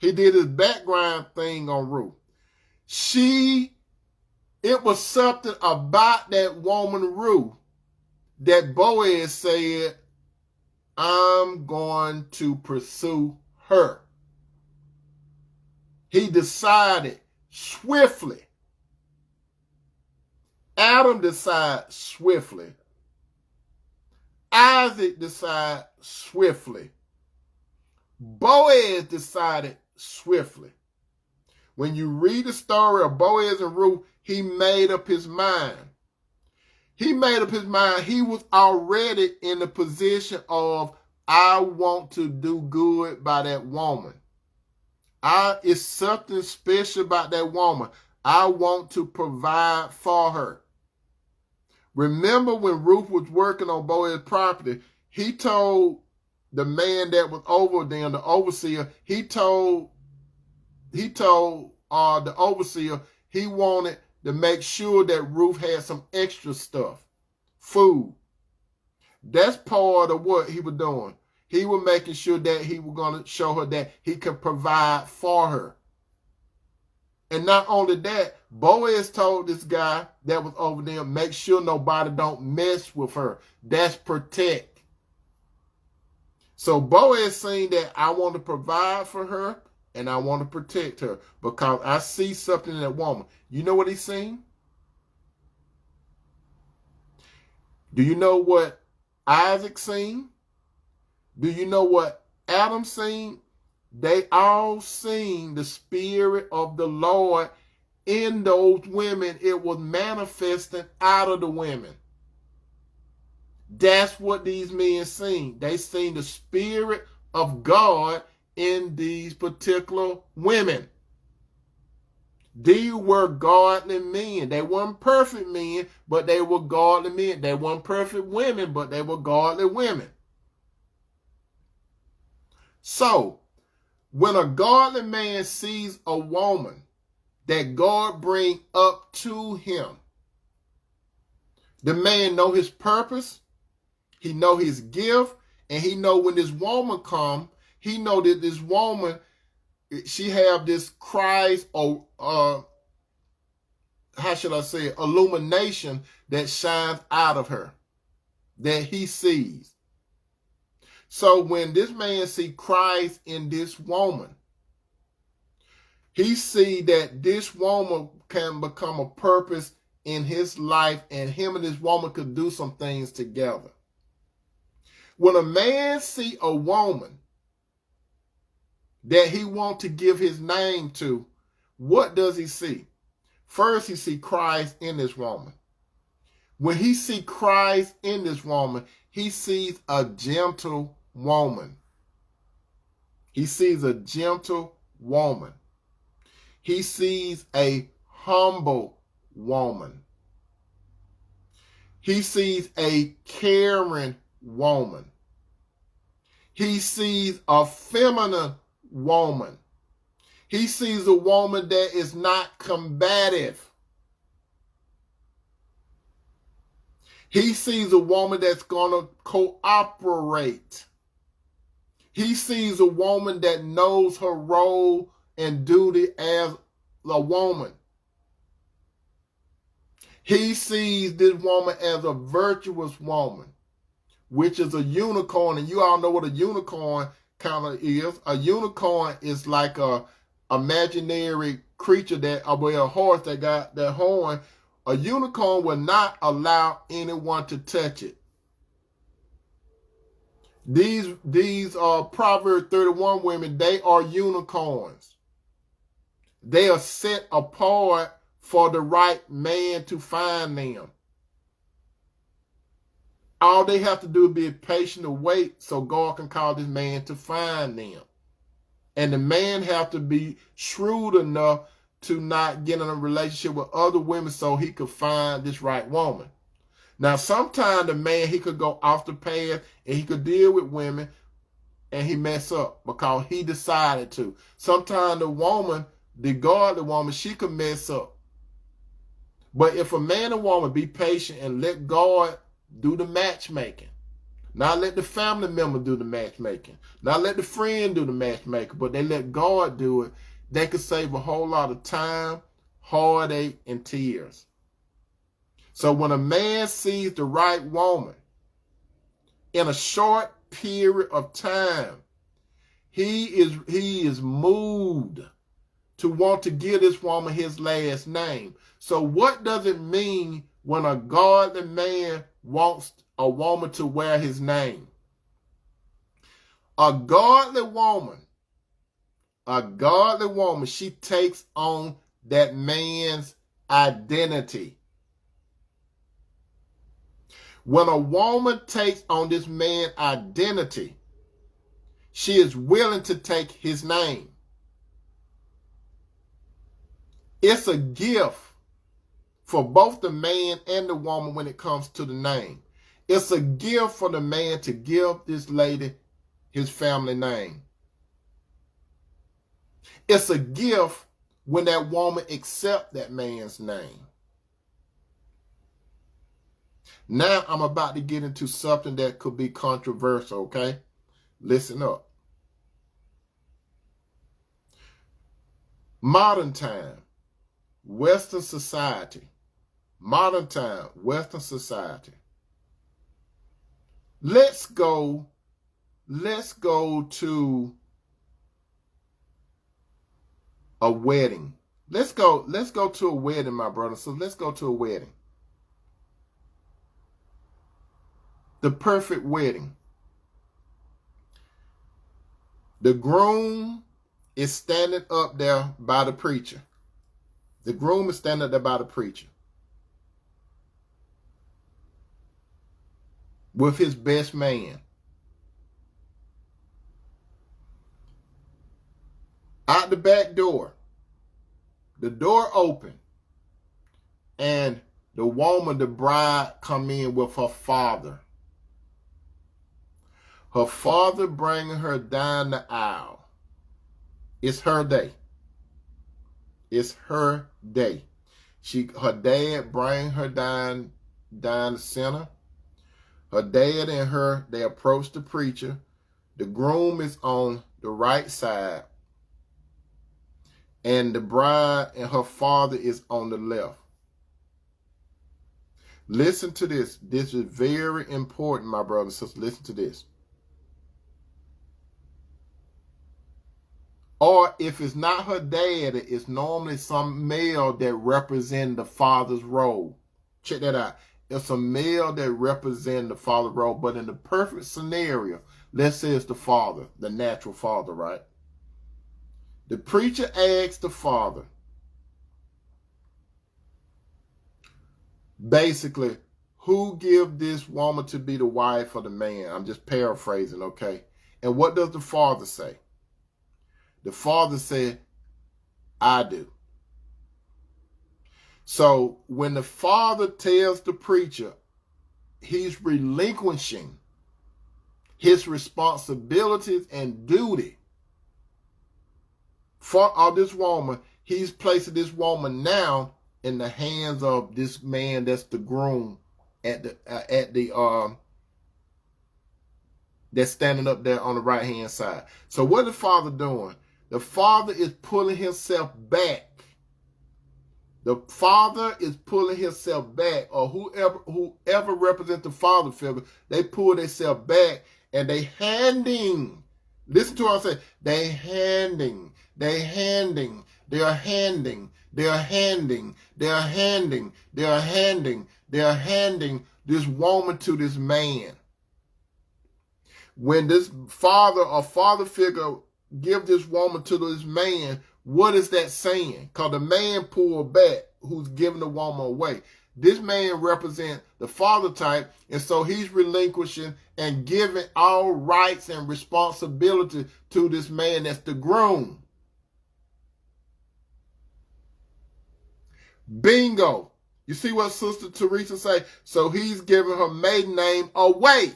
He did his background thing on Ruth. It was something about that woman Ruth that Boaz said, I'm going to pursue her. He decided swiftly. Adam decided swiftly. Isaac decided swiftly. Boaz decided swiftly. When you read the story of Boaz and Ruth, he made up his mind. He made up his mind. He was already in the position of, I want to do good by that woman. It's something special about that woman. I want to provide for her. Remember when Ruth was working on Boaz's property, he told the man that was over them, the overseer, he told the overseer he wanted to make sure that Ruth had some extra stuff, food. That's part of what he was doing. He was making sure that he was going to show her that he could provide for her. And not only that, Boaz told this guy that was over there, make sure nobody don't mess with her. That's protect. So Boaz saying that I want to provide for her and I want to protect her because I see something in that woman. You know what he's saying? Do you know what Isaac seen? Do you know what Adam seen? They all seen the Spirit of the Lord in those women. It was manifesting out of the women. That's what these men seen. They seen the Spirit of God in these particular women. These were godly men. They weren't perfect men, but they were godly men. They weren't perfect women, but they were godly women. So, when a godly man sees a woman that God bring up to him, the man know his purpose, he know his gift, and he know when this woman come, he know that this woman, she have this Christ or how should I say it, illumination that shines out of her, that he sees. So when this man see Christ in this woman, he see that this woman can become a purpose in his life and him and this woman could do some things together. When a man see a woman that he want to give his name to, what does he see? First, he see Christ in this woman. When he see Christ in this woman, he sees a gentle woman. He sees a gentle woman. He sees a humble woman. He sees a caring woman. He sees a feminine woman. He sees a woman that is not combative. He sees a woman that's going to cooperate. He sees a woman that knows her role and duty as a woman. He sees this woman as a virtuous woman, which is a unicorn. And you all know what a unicorn kind of is. A unicorn is like a imaginary creature that, a horse that got that horn. A unicorn will not allow anyone to touch it. These Proverbs 31 women, they are unicorns. They are set apart for the right man to find them. All they have to do is be patient to wait so God can call this man to find them. And the man have to be shrewd enough to not get in a relationship with other women so he could find this right woman. Now, sometimes the man, he could go off the path and he could deal with women and he mess up because he decided to. Sometimes the woman, the godly woman, she could mess up. But if a man and woman be patient and let God do the matchmaking, not let the family member do the matchmaking, not let the friend do the matchmaking, but they let God do it, they could save a whole lot of time, heartache, and tears. So when a man sees the right woman in a short period of time, he is moved to want to give this woman his last name. So what does it mean when a godly man wants a woman to wear his name? A godly woman, she takes on that man's identity. When a woman takes on this man's identity, she is willing to take his name. It's a gift for both the man and the woman when it comes to the name. It's a gift for the man to give this lady his family name. It's a gift when that woman accepts that man's name. Now I'm about to get into something that could be controversial, okay? Listen up. Modern time, Western society. Modern time, Western society. Let's go to a wedding. Let's go to a wedding, my brother. So let's go to a wedding. The perfect wedding. The groom is standing up there by the preacher. The groom is standing up there by the preacher with his best man. Out the back door, the door open, and the woman, the bride, come in with her father. Her father bringing her down the aisle. It's her day. It's her day. Her dad bring her down the center. Her dad and her, they approach the preacher. The groom is on the right side. And the bride and her father is on the left. Listen to this. This is very important, my brother and sister. Listen to this. Or if it's not her dad, it's normally some male that represents the father's role. Check that out. It's a male that represents the father's role. But in the perfect scenario, let's say it's the father, the natural father, right? The preacher asks the father, basically, who give this woman to be the wife of the man? I'm just paraphrasing, okay? And what does the father say? The father said, I do. So when the father tells the preacher he's relinquishing his responsibilities and duty for this woman, he's placing this woman now in the hands of this man that's the groom that's standing up there on the right hand side. So what is the father doing? The father is pulling himself back. The father is pulling himself back, or whoever represents the father figure, they pull themselves back and they handing. Listen to what I say. They are handing this woman to this man. When this father or father figure give this woman to this man, what is that saying? Because the man pulled back who's giving the woman away. This man represents the father type, and so he's relinquishing and giving all rights and responsibility to this man that's the groom. Bingo. You see what Sister Teresa say? So he's giving her maiden name away.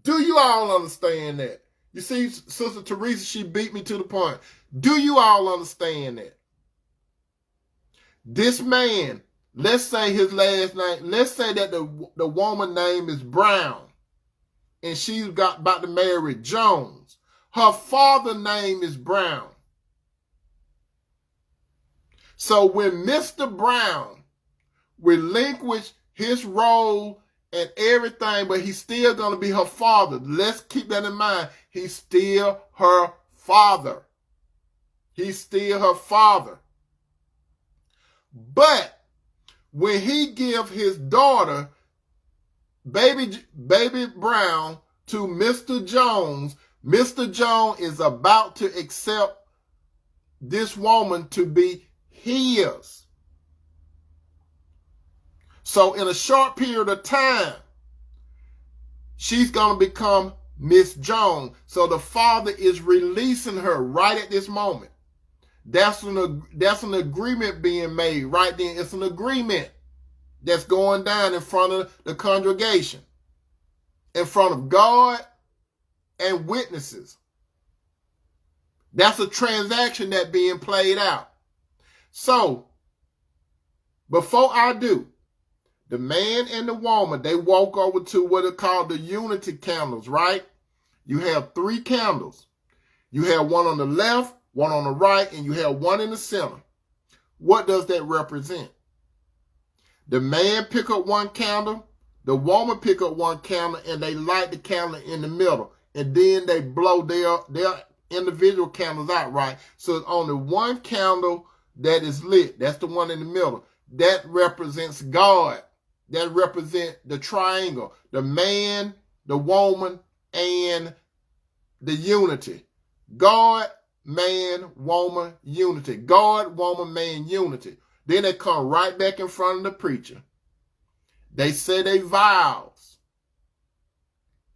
Do you all understand that? You see, Sister Teresa, she beat me to the point. Do you all understand that? This man, let's say his last name, let's say that the woman's name is Brown, and she's about to marry Jones. Her father's name is Brown. So when Mr. Brown relinquished his role and everything, but he's still going to be her father. Let's keep that in mind. He's still her father. He's still her father. But when he gives his daughter, baby Brown, to Mr. Jones, Mr. Jones is about to accept this woman to be his. So in a short period of time, she's going to become Miss Jones. So the father is releasing her right at this moment. That's an agreement being made right then. It's an agreement that's going down in front of the congregation, in front of God and witnesses. That's a transaction that's being played out. So, before I do, the man and the woman, they walk over to what are called the unity candles, right? You have 3 candles. You have one on the left, one on the right, and you have one in the center. What does that represent? The man pick up one candle, the woman pick up one candle, and they light the candle in the middle. And then they blow their individual candles out, right? So it's only one candle that is lit. That's the one in the middle. That represents God. That represents the triangle, the man, the woman, and the unity. God, man, woman, unity. God, woman, man, unity. Then they come right back in front of the preacher. They say they vows.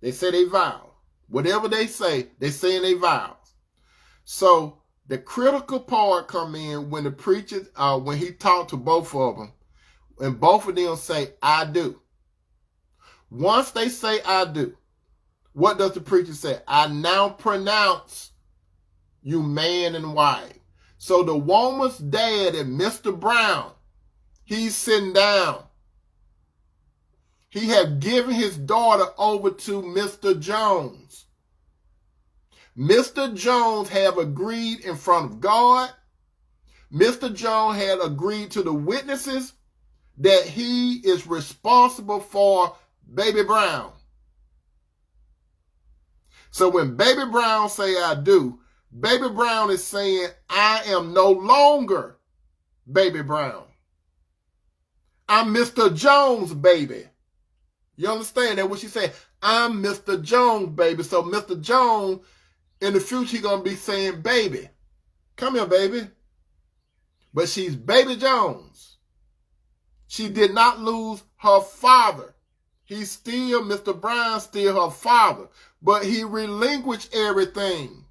They say they vows. Whatever they say in they vows. So the critical part come in when the preacher, when he talked to both of them, and both of them say, I do. Once they say, I do, what does the preacher say? I now pronounce you man and wife. So the woman's dad and Mr. Brown, he's sitting down. He had given his daughter over to Mr. Jones. Mr. Jones have agreed in front of God. Mr. Jones had agreed to the witnesses that he is responsible for Baby Brown. So when Baby Brown say I do, Baby Brown is saying I am no longer Baby Brown. I'm Mr. Jones, baby. You understand that what she said? I'm Mr. Jones, baby. So Mr. Jones, in the future, he's going to be saying, baby. Come here, baby. But she's Baby Jones. She did not lose her father. He's still, Mr. Brown, still her father. But he relinquished everything.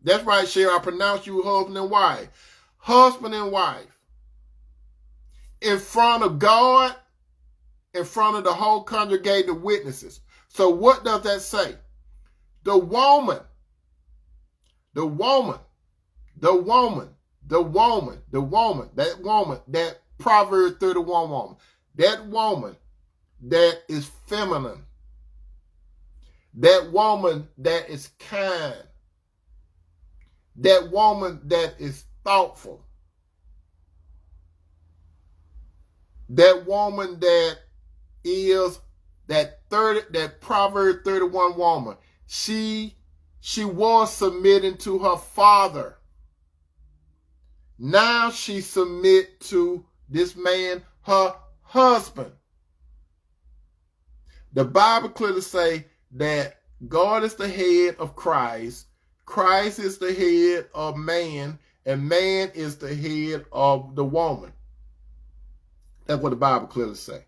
That's right, Cheryl. I pronounce you husband and wife. Husband and wife. In front of God, in front of the whole congregation of witnesses. So what does that say? The woman, that Proverbs 31 woman, that woman that is feminine, that woman that is kind, that woman that is thoughtful, that woman that is that Proverbs 31 woman, she was submitting to her father. Now she submit to this man, her husband. The Bible clearly say that God is the head of Christ. Christ is the head of man, and man is the head of the woman. That's what the Bible clearly say.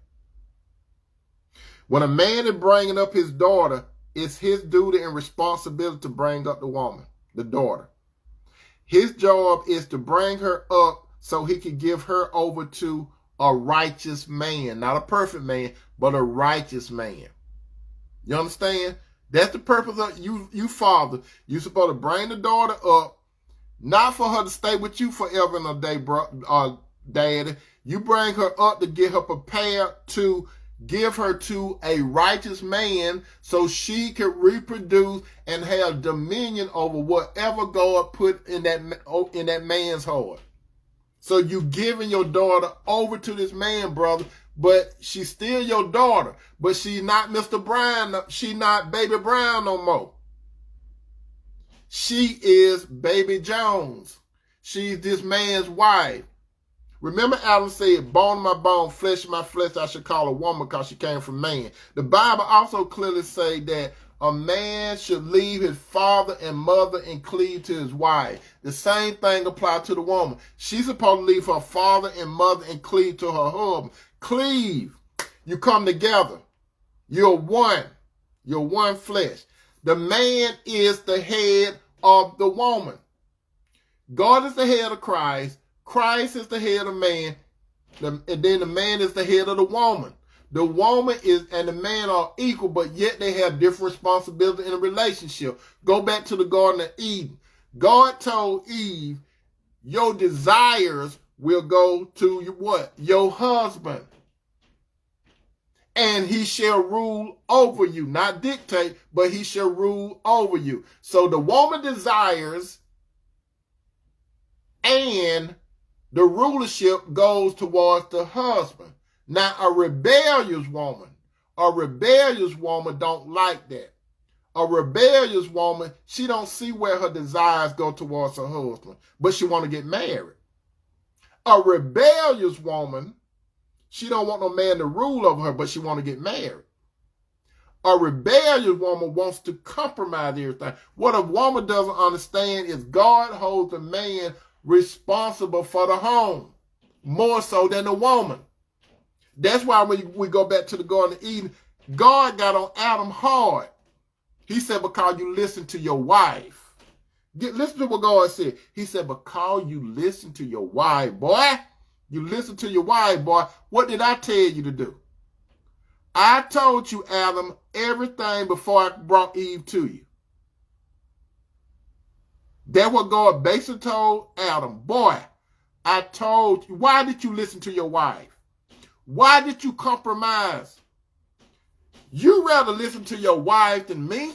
When a man is bringing up his daughter, it's his duty and responsibility to bring up the woman, the daughter. His job is to bring her up so he can give her over to a righteous man. Not a perfect man, but a righteous man. You understand? That's the purpose of you father. You're supposed to bring the daughter up, not for her to stay with you forever and a day, daddy. You bring her up to get her prepared to give her to a righteous man so she can reproduce and have dominion over whatever God put in that man's heart. So you giving your daughter over to this man, brother, but she's still your daughter, but she's not Mr. Brown. She's not Baby Brown no more. She is Baby Jones. She's this man's wife. Remember Adam said, bone of my bone, flesh of my flesh, I should call a woman because she came from man. The Bible also clearly say that a man should leave his father and mother and cleave to his wife. The same thing applies to the woman. She's supposed to leave her father and mother and cleave to her husband. Cleave. You come together. You're one. You're one flesh. The man is the head of the woman. God is the head of Christ. Christ is the head of man. And then the man is the head of the woman. The woman and the man are equal, but yet they have different responsibilities in a relationship. Go back to the Garden of Eden. God told Eve, your desires will go to what? Your husband. And he shall rule over you. Not dictate, but he shall rule over you. So the woman desires and the rulership goes towards the husband. Now, a rebellious woman don't like that. A rebellious woman, she don't see where her desires go towards her husband, but she want to get married. A rebellious woman, she don't want no man to rule over her, but she want to get married. A rebellious woman wants to compromise everything. What a woman doesn't understand is God holds the man responsible for the home, more so than the woman. That's why when we go back to the Garden of Eden, God got on Adam hard. He said, because you listen to your wife. Listen to what God said. He said, because you listen to your wife, boy. You listen to your wife, boy. What did I tell you to do? I told you, Adam, everything before I brought Eve to you. That's what God basically told Adam. Boy, I told you. Why did you listen to your wife? Why did you compromise? You rather listen to your wife than me?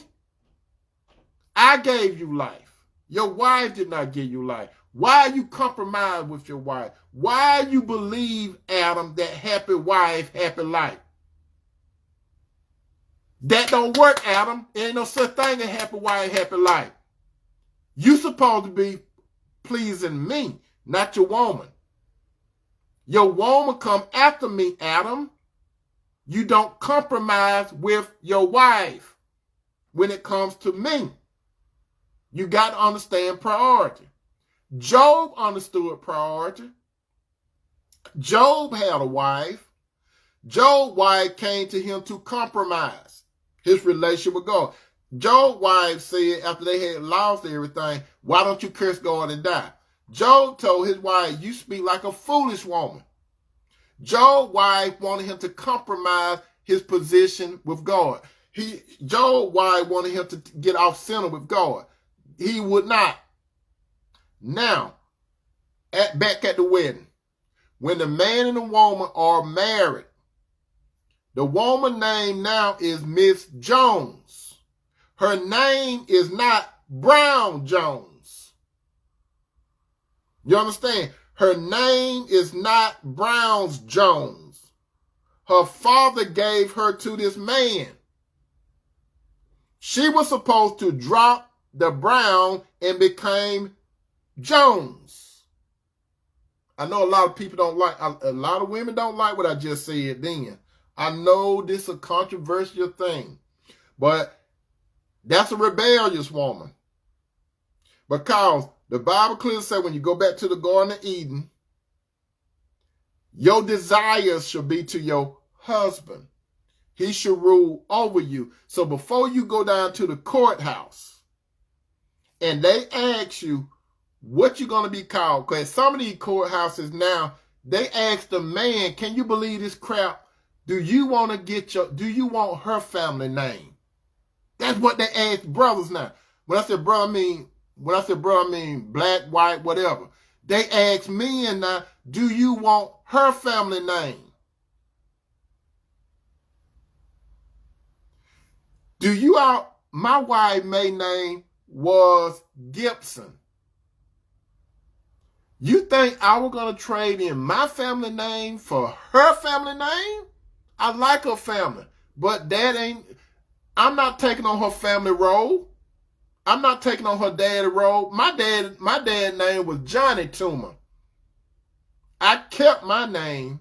I gave you life. Your wife did not give you life. Why you compromise with your wife? Why you believe, Adam, that happy wife, happy life? That don't work, Adam. There ain't no such thing as happy wife, happy life. You supposed to be pleasing me, not your woman. Your woman come after me, Adam. You don't compromise with your wife when it comes to me. You got to understand priority. Job understood priority. Job had a wife. Job's wife came to him to compromise his relationship with God. Job's wife said after they had lost everything, why don't you curse God and die? Job told his wife, you speak like a foolish woman. Job's wife wanted him to compromise his position with God. Job's wife wanted him to get off center with God. He would not. Now, back at the wedding, when the man and the woman are married, the woman name now is Miss Jones. Her name is not Brown Jones. You understand? Her name is not Brown's Jones. Her father gave her to this man. She was supposed to drop the Brown and became Jones. I know a lot of people don't like, a lot of women don't like what I just said then. I know this is a controversial thing, but that's a rebellious woman. Because the Bible clearly says when you go back to the Garden of Eden, your desires should be to your husband. He should rule over you. So before you go down to the courthouse and they ask you what you're going to be called, because some of these courthouses now, they ask the man, can you believe this crap? Do you want her family name? That's what they ask brothers now. When I say brother, I mean black, white, whatever. They ask men now, do you want her family name? My wife's maiden name was Gibson. You think I was going to trade in my family name for her family name? I like her family, but I'm not taking on her family role. I'm not taking on her daddy role. My dad's name was Johnny Toomer. I kept my name.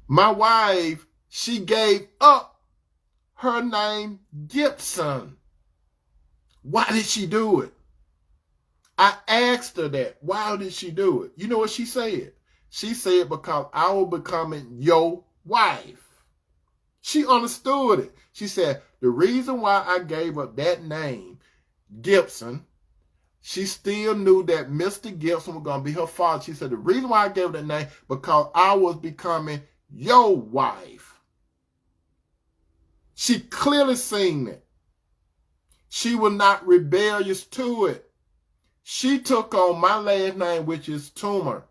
My wife, she gave up her name Gibson. Why did she do it? I asked her that. Why did she do it? You know what she said? She said, because I was becoming your wife. She understood it. She said, the reason why I gave up that name, Gibson, she still knew that Mr. Gibson was going to be her father. She said, the reason why I gave her that name, because I was becoming your wife. She clearly seen it. She was not rebellious to it. She took on my last name, which is Toomer.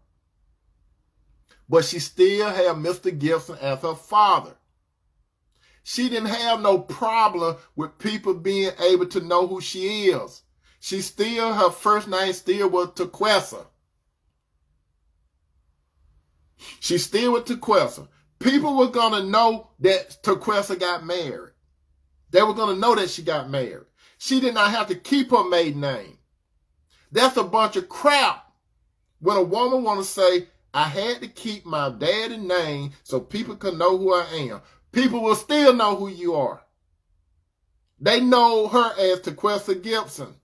But she still had Mr. Gibson as her father. She didn't have no problem with people being able to know who she is. She still, her first name still was Tequessa. She still was Tequessa. People were going to know that Tequessa got married. They were going to know that she got married. She did not have to keep her maiden name. That's a bunch of crap. When a woman want to say, I had to keep my daddy's name so people could know who I am. People will still know who you are. They know her as Tequessa Gibson.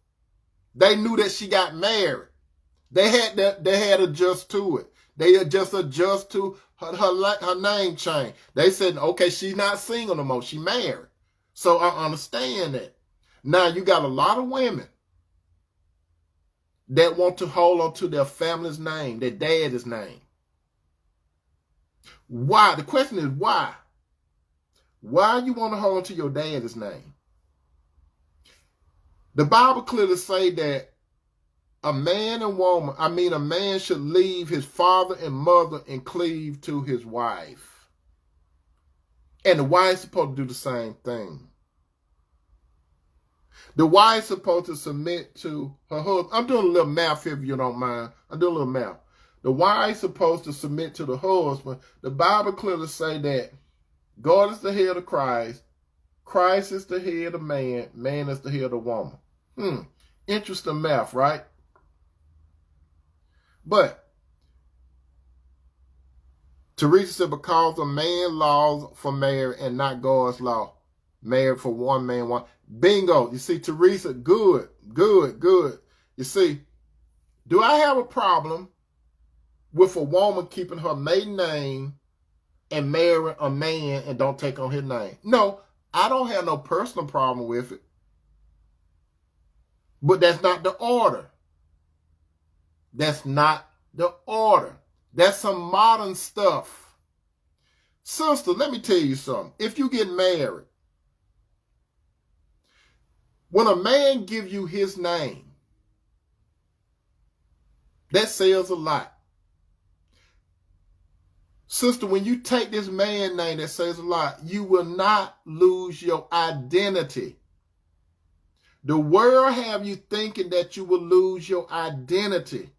They knew that she got married. They had to adjust to it. They just adjust to her name change. They said, okay, she's not single no more. She married. So I understand that. Now you got a lot of women that want to hold on to their family's name, their daddy's name. Why? The question is why? Why you want to hold on to your daddy's name? The Bible clearly say that a man should leave his father and mother and cleave to his wife. And the wife's supposed to do the same thing. The wife's supposed to submit to her husband. I'm doing a little math here if you don't mind. I'm doing a little math. The wife's supposed to submit to the husband. The Bible clearly say that God is the head of Christ. Christ is the head of man. Man is the head of woman. Interesting math, right? But Teresa said, because of man laws for marriage and not God's law. Married for one man, one. Bingo. You see, Teresa, good. You see, do I have a problem with a woman keeping her maiden name and marrying a man and don't take on his name? No, I don't have no personal problem with it. But that's not the order. That's not the order. That's some modern stuff. Sister, let me tell you something. If you get married, when a man gives you his name, that says a lot. Sister, when you take this man's name, that says a lot. You will not lose your identity. The world have you thinking that you will lose your identity.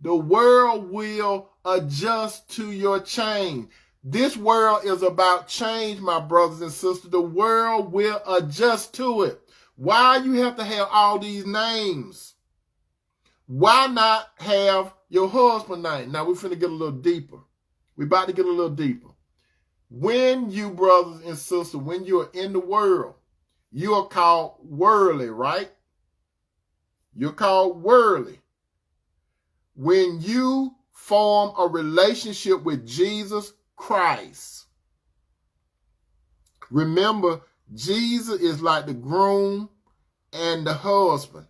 The world will adjust to your change. This world is about change, my brothers and sisters. The world will adjust to it. Why you have to have all these names? Why not have your husband's name? Now we're finna get a little deeper. We're about to get a little deeper. When you, brothers and sisters, when you are in the world, you are called worldly, right? You're called worldly. When you form a relationship with Jesus Christ, remember, Jesus is like the groom and the husband.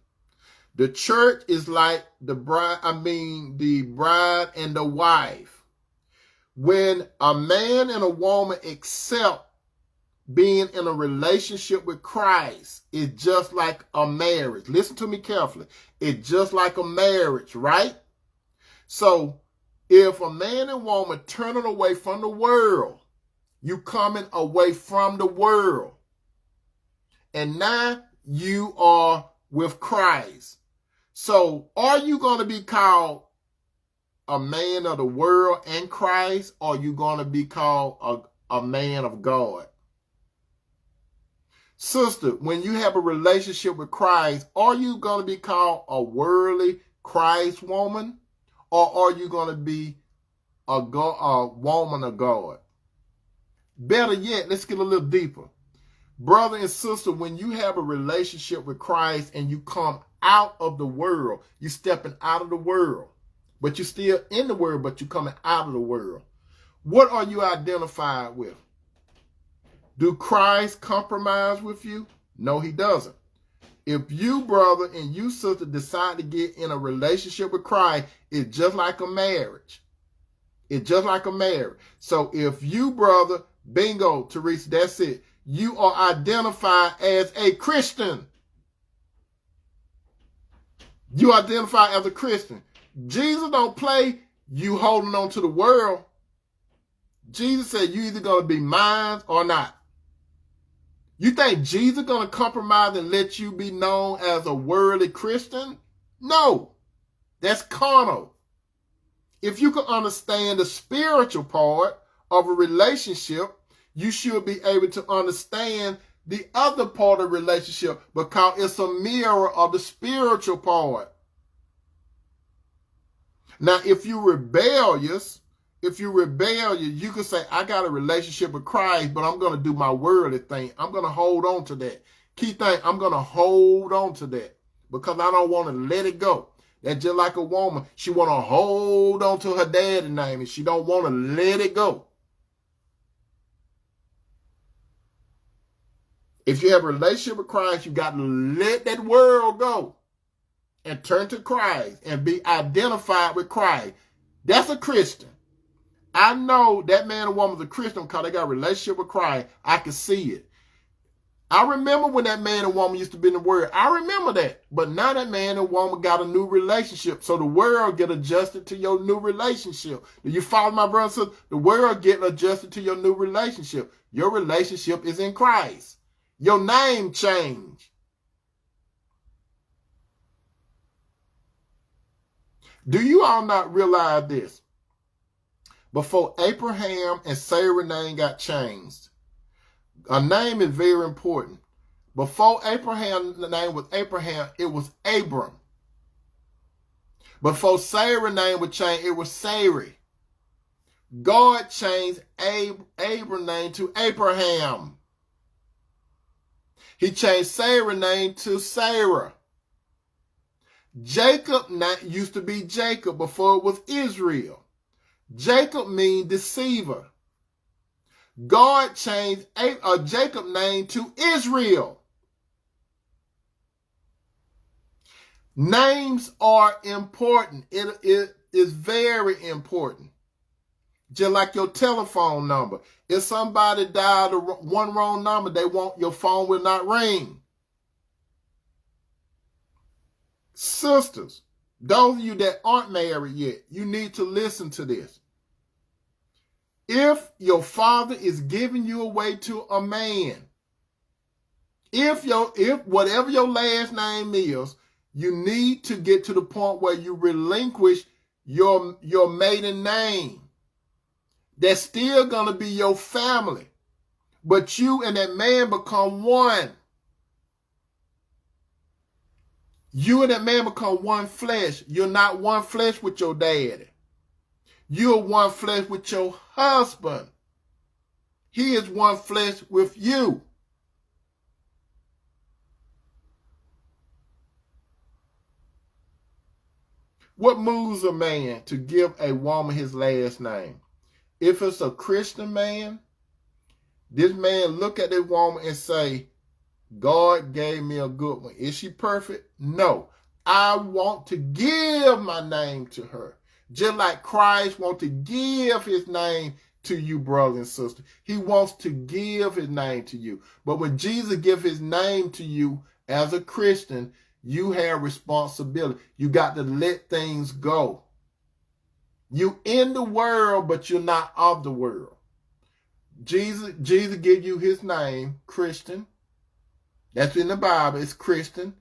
The church is like the bride and the wife. When a man and a woman accept being in a relationship with Christ, it's just like a marriage. Listen to me carefully. It's just like a marriage, right? So if a man and woman turning away from the world, you coming away from the world. And now you are with Christ. So are you going to be called a man of the world and Christ, or are you going to be called a man of God? Sister, when you have a relationship with Christ, are you going to be called a worldly Christ woman, or are you going to be a woman of God? Better yet, let's get a little deeper. Brother and sister, when you have a relationship with Christ and you come out of the world, you're stepping out of the world. But you're still in the world, but you're coming out of the world. What are you identified with? Do Christ compromise with you? No, he doesn't. If you, brother, and you, sister, decide to get in a relationship with Christ, it's just like a marriage. It's just like a marriage. So if you, brother, bingo, Teresa, that's it. You are identified as a Christian. You identify as a Christian. Jesus don't play you holding on to the world. Jesus said you either going to be mine or not. You think Jesus going to compromise and let you be known as a worldly Christian? No. That's carnal. If you can understand the spiritual part of a relationship, you should be able to understand the other part of the relationship because it's a mirror of the spiritual part. Now, if you're rebellious, you can say, I got a relationship with Christ, but I'm going to do my worldly thing. I'm going to hold on to that. Key thing, I'm going to hold on to that because I don't want to let it go. That's just like a woman. She want to hold on to her daddy's name and she don't want to let it go. If you have a relationship with Christ, you got to let that world go and turn to Christ and be identified with Christ. That's a Christian. I know that man or woman's a Christian because they got a relationship with Christ. I can see it. I remember when that man and woman used to be in the world. I remember that. But now that man and woman got a new relationship. So the world get adjusted to your new relationship. Do you follow my brother and sister? The world get adjusted to your new relationship. Your relationship is in Christ. Your name changed. Do you all not realize this? Before Abraham and Sarah's name got changed, a name is very important. Before Abraham, the name was Abraham, it was Abram. Before Sarah's name was changed, it was Sarai. God changed Abram's name to Abraham. He changed Sarah's name to Sarah. Jacob used to be Jacob before it was Israel. Jacob means deceiver. God changed Jacob's name to Israel. Names are important. It is very important. Just like your telephone number. If somebody dialed one wrong number, your phone will not ring. Sisters, those of you that aren't married yet, you need to listen to this. If your father is giving you away to a man, if whatever your last name is, you need to get to the point where you relinquish your maiden name. That's still going to be your family. But you and that man become one. You and that man become one flesh. You're not one flesh with your daddy. You're one flesh with your husband. He is one flesh with you. What moves a man to give a woman his last name? If it's a Christian man, this man look at this woman and say, God gave me a good one. Is she perfect? No. I want to give my name to her. Just like Christ wants to give his name to you, brother and sister. He wants to give his name to you. But when Jesus gives his name to you as a Christian, you have responsibility. You got to let things go. You in the world, but you're not of the world. Jesus gave you his name, Christian. That's in the Bible. It's Christian.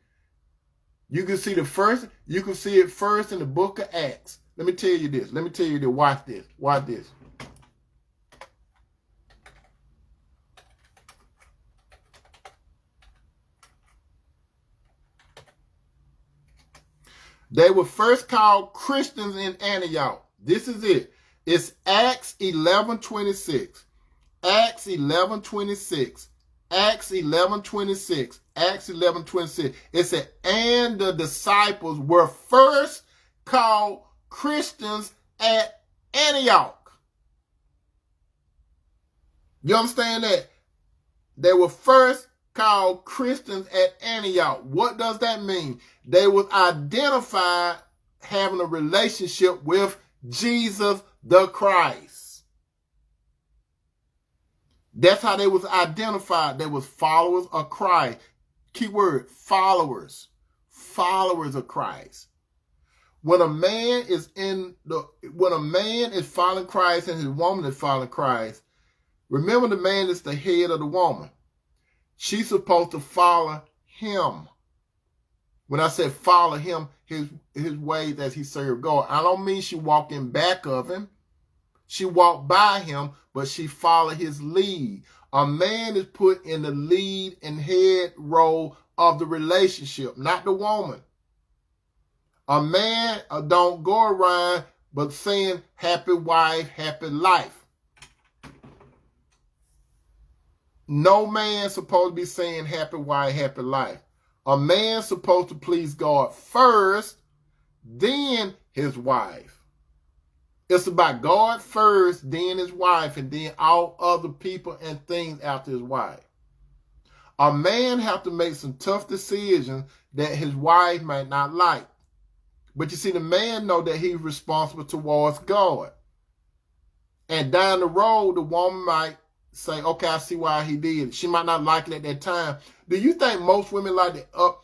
You can see it first in the book of Acts. Let me tell you this. Watch this. Watch this. They were first called Christians in Antioch. This is it. It's Acts 11:26. Acts 11:26. Acts 11:26. Acts 11:26. It said, and the disciples were first called Christians at Antioch. You understand that? They were first called Christians at Antioch. What does that mean? They was identified having a relationship with Jesus the Christ. That's how they was identified. They was followers of Christ. Keyword, followers. Followers of Christ. When a man is following Christ and his woman is following Christ, remember the man is the head of the woman. She's supposed to follow him. When I said follow him, his ways as he served God, I don't mean she walked in back of him. She walked by him, but she followed his lead. A man is put in the lead and head role of the relationship, not the woman. A man don't go around but saying happy wife, happy life. No man supposed to be saying happy wife, happy life. A man supposed to please God first, then his wife. It's about God first, then his wife, and then all other people and things after his wife. A man have to make some tough decisions that his wife might not like. But you see, the man know that he's responsible towards God. And down the road, the woman might say, okay, I see why he did it. She might not like it at that time. Do you think most women like to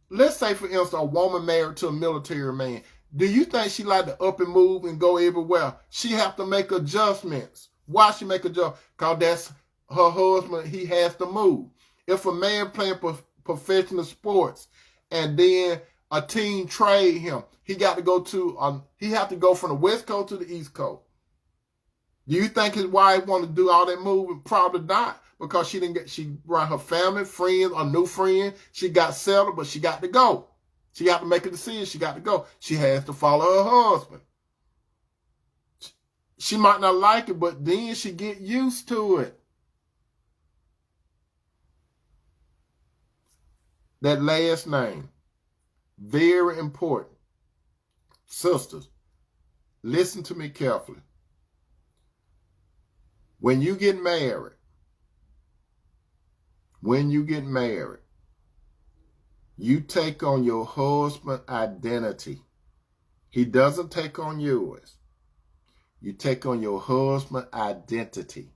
let's say, for instance, a woman married to a military man. Do you think she like to up and move and go everywhere? She have to make adjustments. Why she make adjustments? Because that's her husband. He has to move. If a man playing professional sports and then a team trade him, he got to go he have to go from the West Coast to the East Coast. Do you think his wife want to do all that moving? Probably not, because she brought her family, friends, a new friend. She got settled, but she got to go. She got to make a decision. She got to go. She has to follow her husband. She might not like it, but then she get used to it. That last name, very important. Sisters, listen to me carefully. When you get married, you take on your husband's identity. He doesn't take on yours. You take on your husband's identity.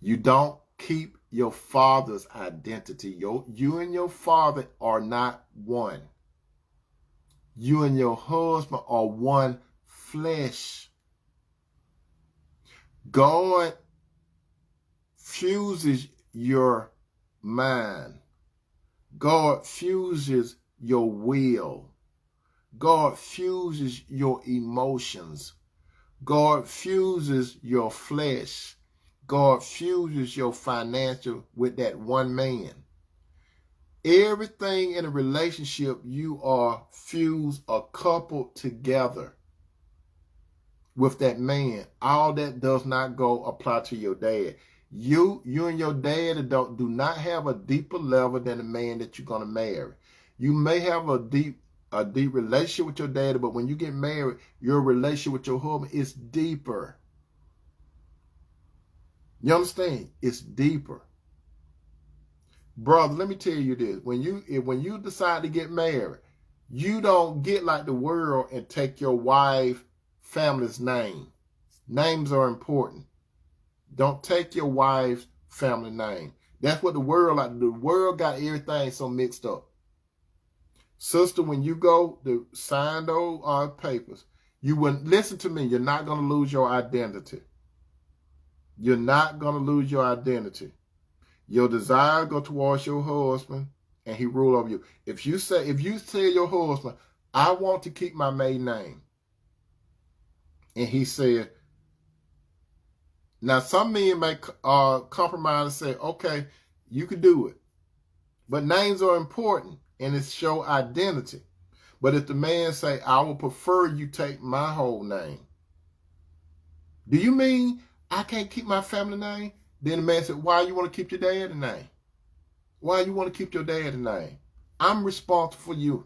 You don't keep your father's identity. You and your father are not one. You and your husband are one flesh. God fuses your mind. God fuses your will. God fuses your emotions. God fuses your flesh. God fuses your financial with that one man. Everything in a relationship, you are fused or coupled together with that man. All that does not apply to your dad. You and your dad do not have a deeper level than the man that you're going to marry. You may have a deep relationship with your daddy, but when you get married, your relationship with your husband is deeper. You understand? It's deeper. Brother, let me tell you this. When you decide to get married, you don't get like the world and take your wife family's name. Names are important. Don't take your wife's family name. That's what the world like. The world got everything so mixed up. Sister, when you go to sign those papers, you wouldn't listen to me. You're not going to lose your identity. You're not going to lose your identity. Your desire go towards your husband, and he rule over you. If you tell your husband, I want to keep my maiden name, and he said, now some men may compromise and say, okay, you can do it. But names are important, and it show identity. But if the man say, I would prefer you take my whole name. Do you mean I can't keep my family name? Then the man said, why you want to keep your dad's name? Why you want to keep your dad's name? I'm responsible for you.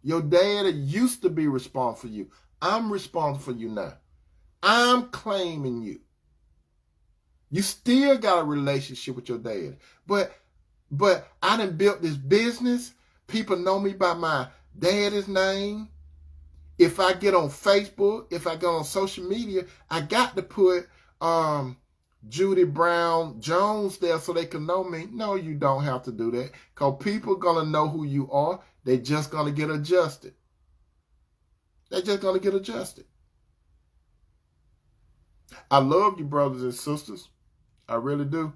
Your daddy used to be responsible for you. I'm responsible for you now. I'm claiming you. You still got a relationship with your daddy. But I done built this business. People know me by my daddy's name. If I get on Facebook, if I go on social media, I got to put Judy Brown Jones there so they can know me. No, you don't have to do that. Because people are going to know who you are. They're just going to get adjusted. They're just going to get adjusted. I love you, brothers and sisters. I really do.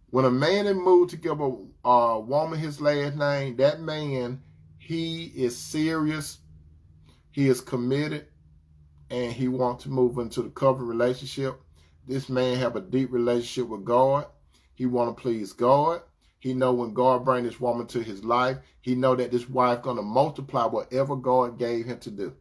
When a man is moved to give a woman his last name, that man, he is serious, he is committed, and he wants to move into the covenant relationship. This man have a deep relationship with God. He want to please God. He know when God bring this woman to his life, he know that this wife going to multiply whatever God gave him to do.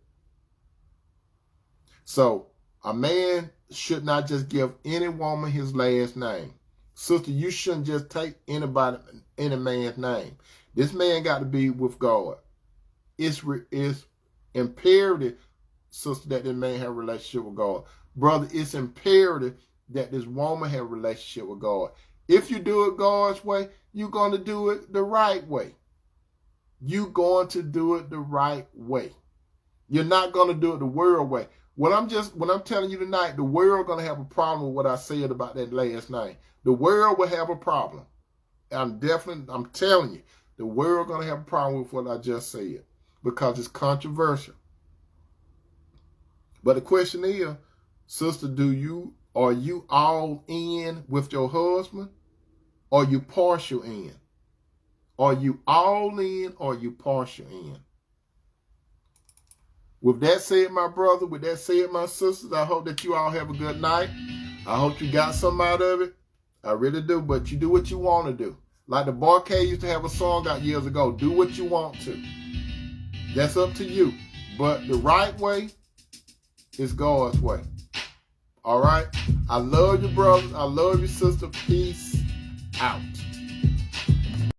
So a man should not just give any woman his last name. Sister, you shouldn't just take any man's name. This man got to be with God. It's imperative, sister, that this man have a relationship with God. Brother, it's imperative that this woman have a relationship with God. If you do it God's way, you're going to do it the right way. You're going to do it the right way. You're not going to do it the world way. What I'm telling you tonight, the world going to have a problem with what I said about that last name. The world will have a problem. I'm telling you, the world going to have a problem with what I just said because it's controversial. But the question is, sister, are you all in with your husband? Or are you partial in? Are you all in or are you partial in? With that said, my brother, with that said, my sisters, I hope that you all have a good night. I hope you got something out of it. I really do, but you do what you want to do. Like the Barcade used to have a song out years ago, do what you want to. That's up to you. But the right way is God's way. All right? I love you, brothers. I love you, sister. Peace out.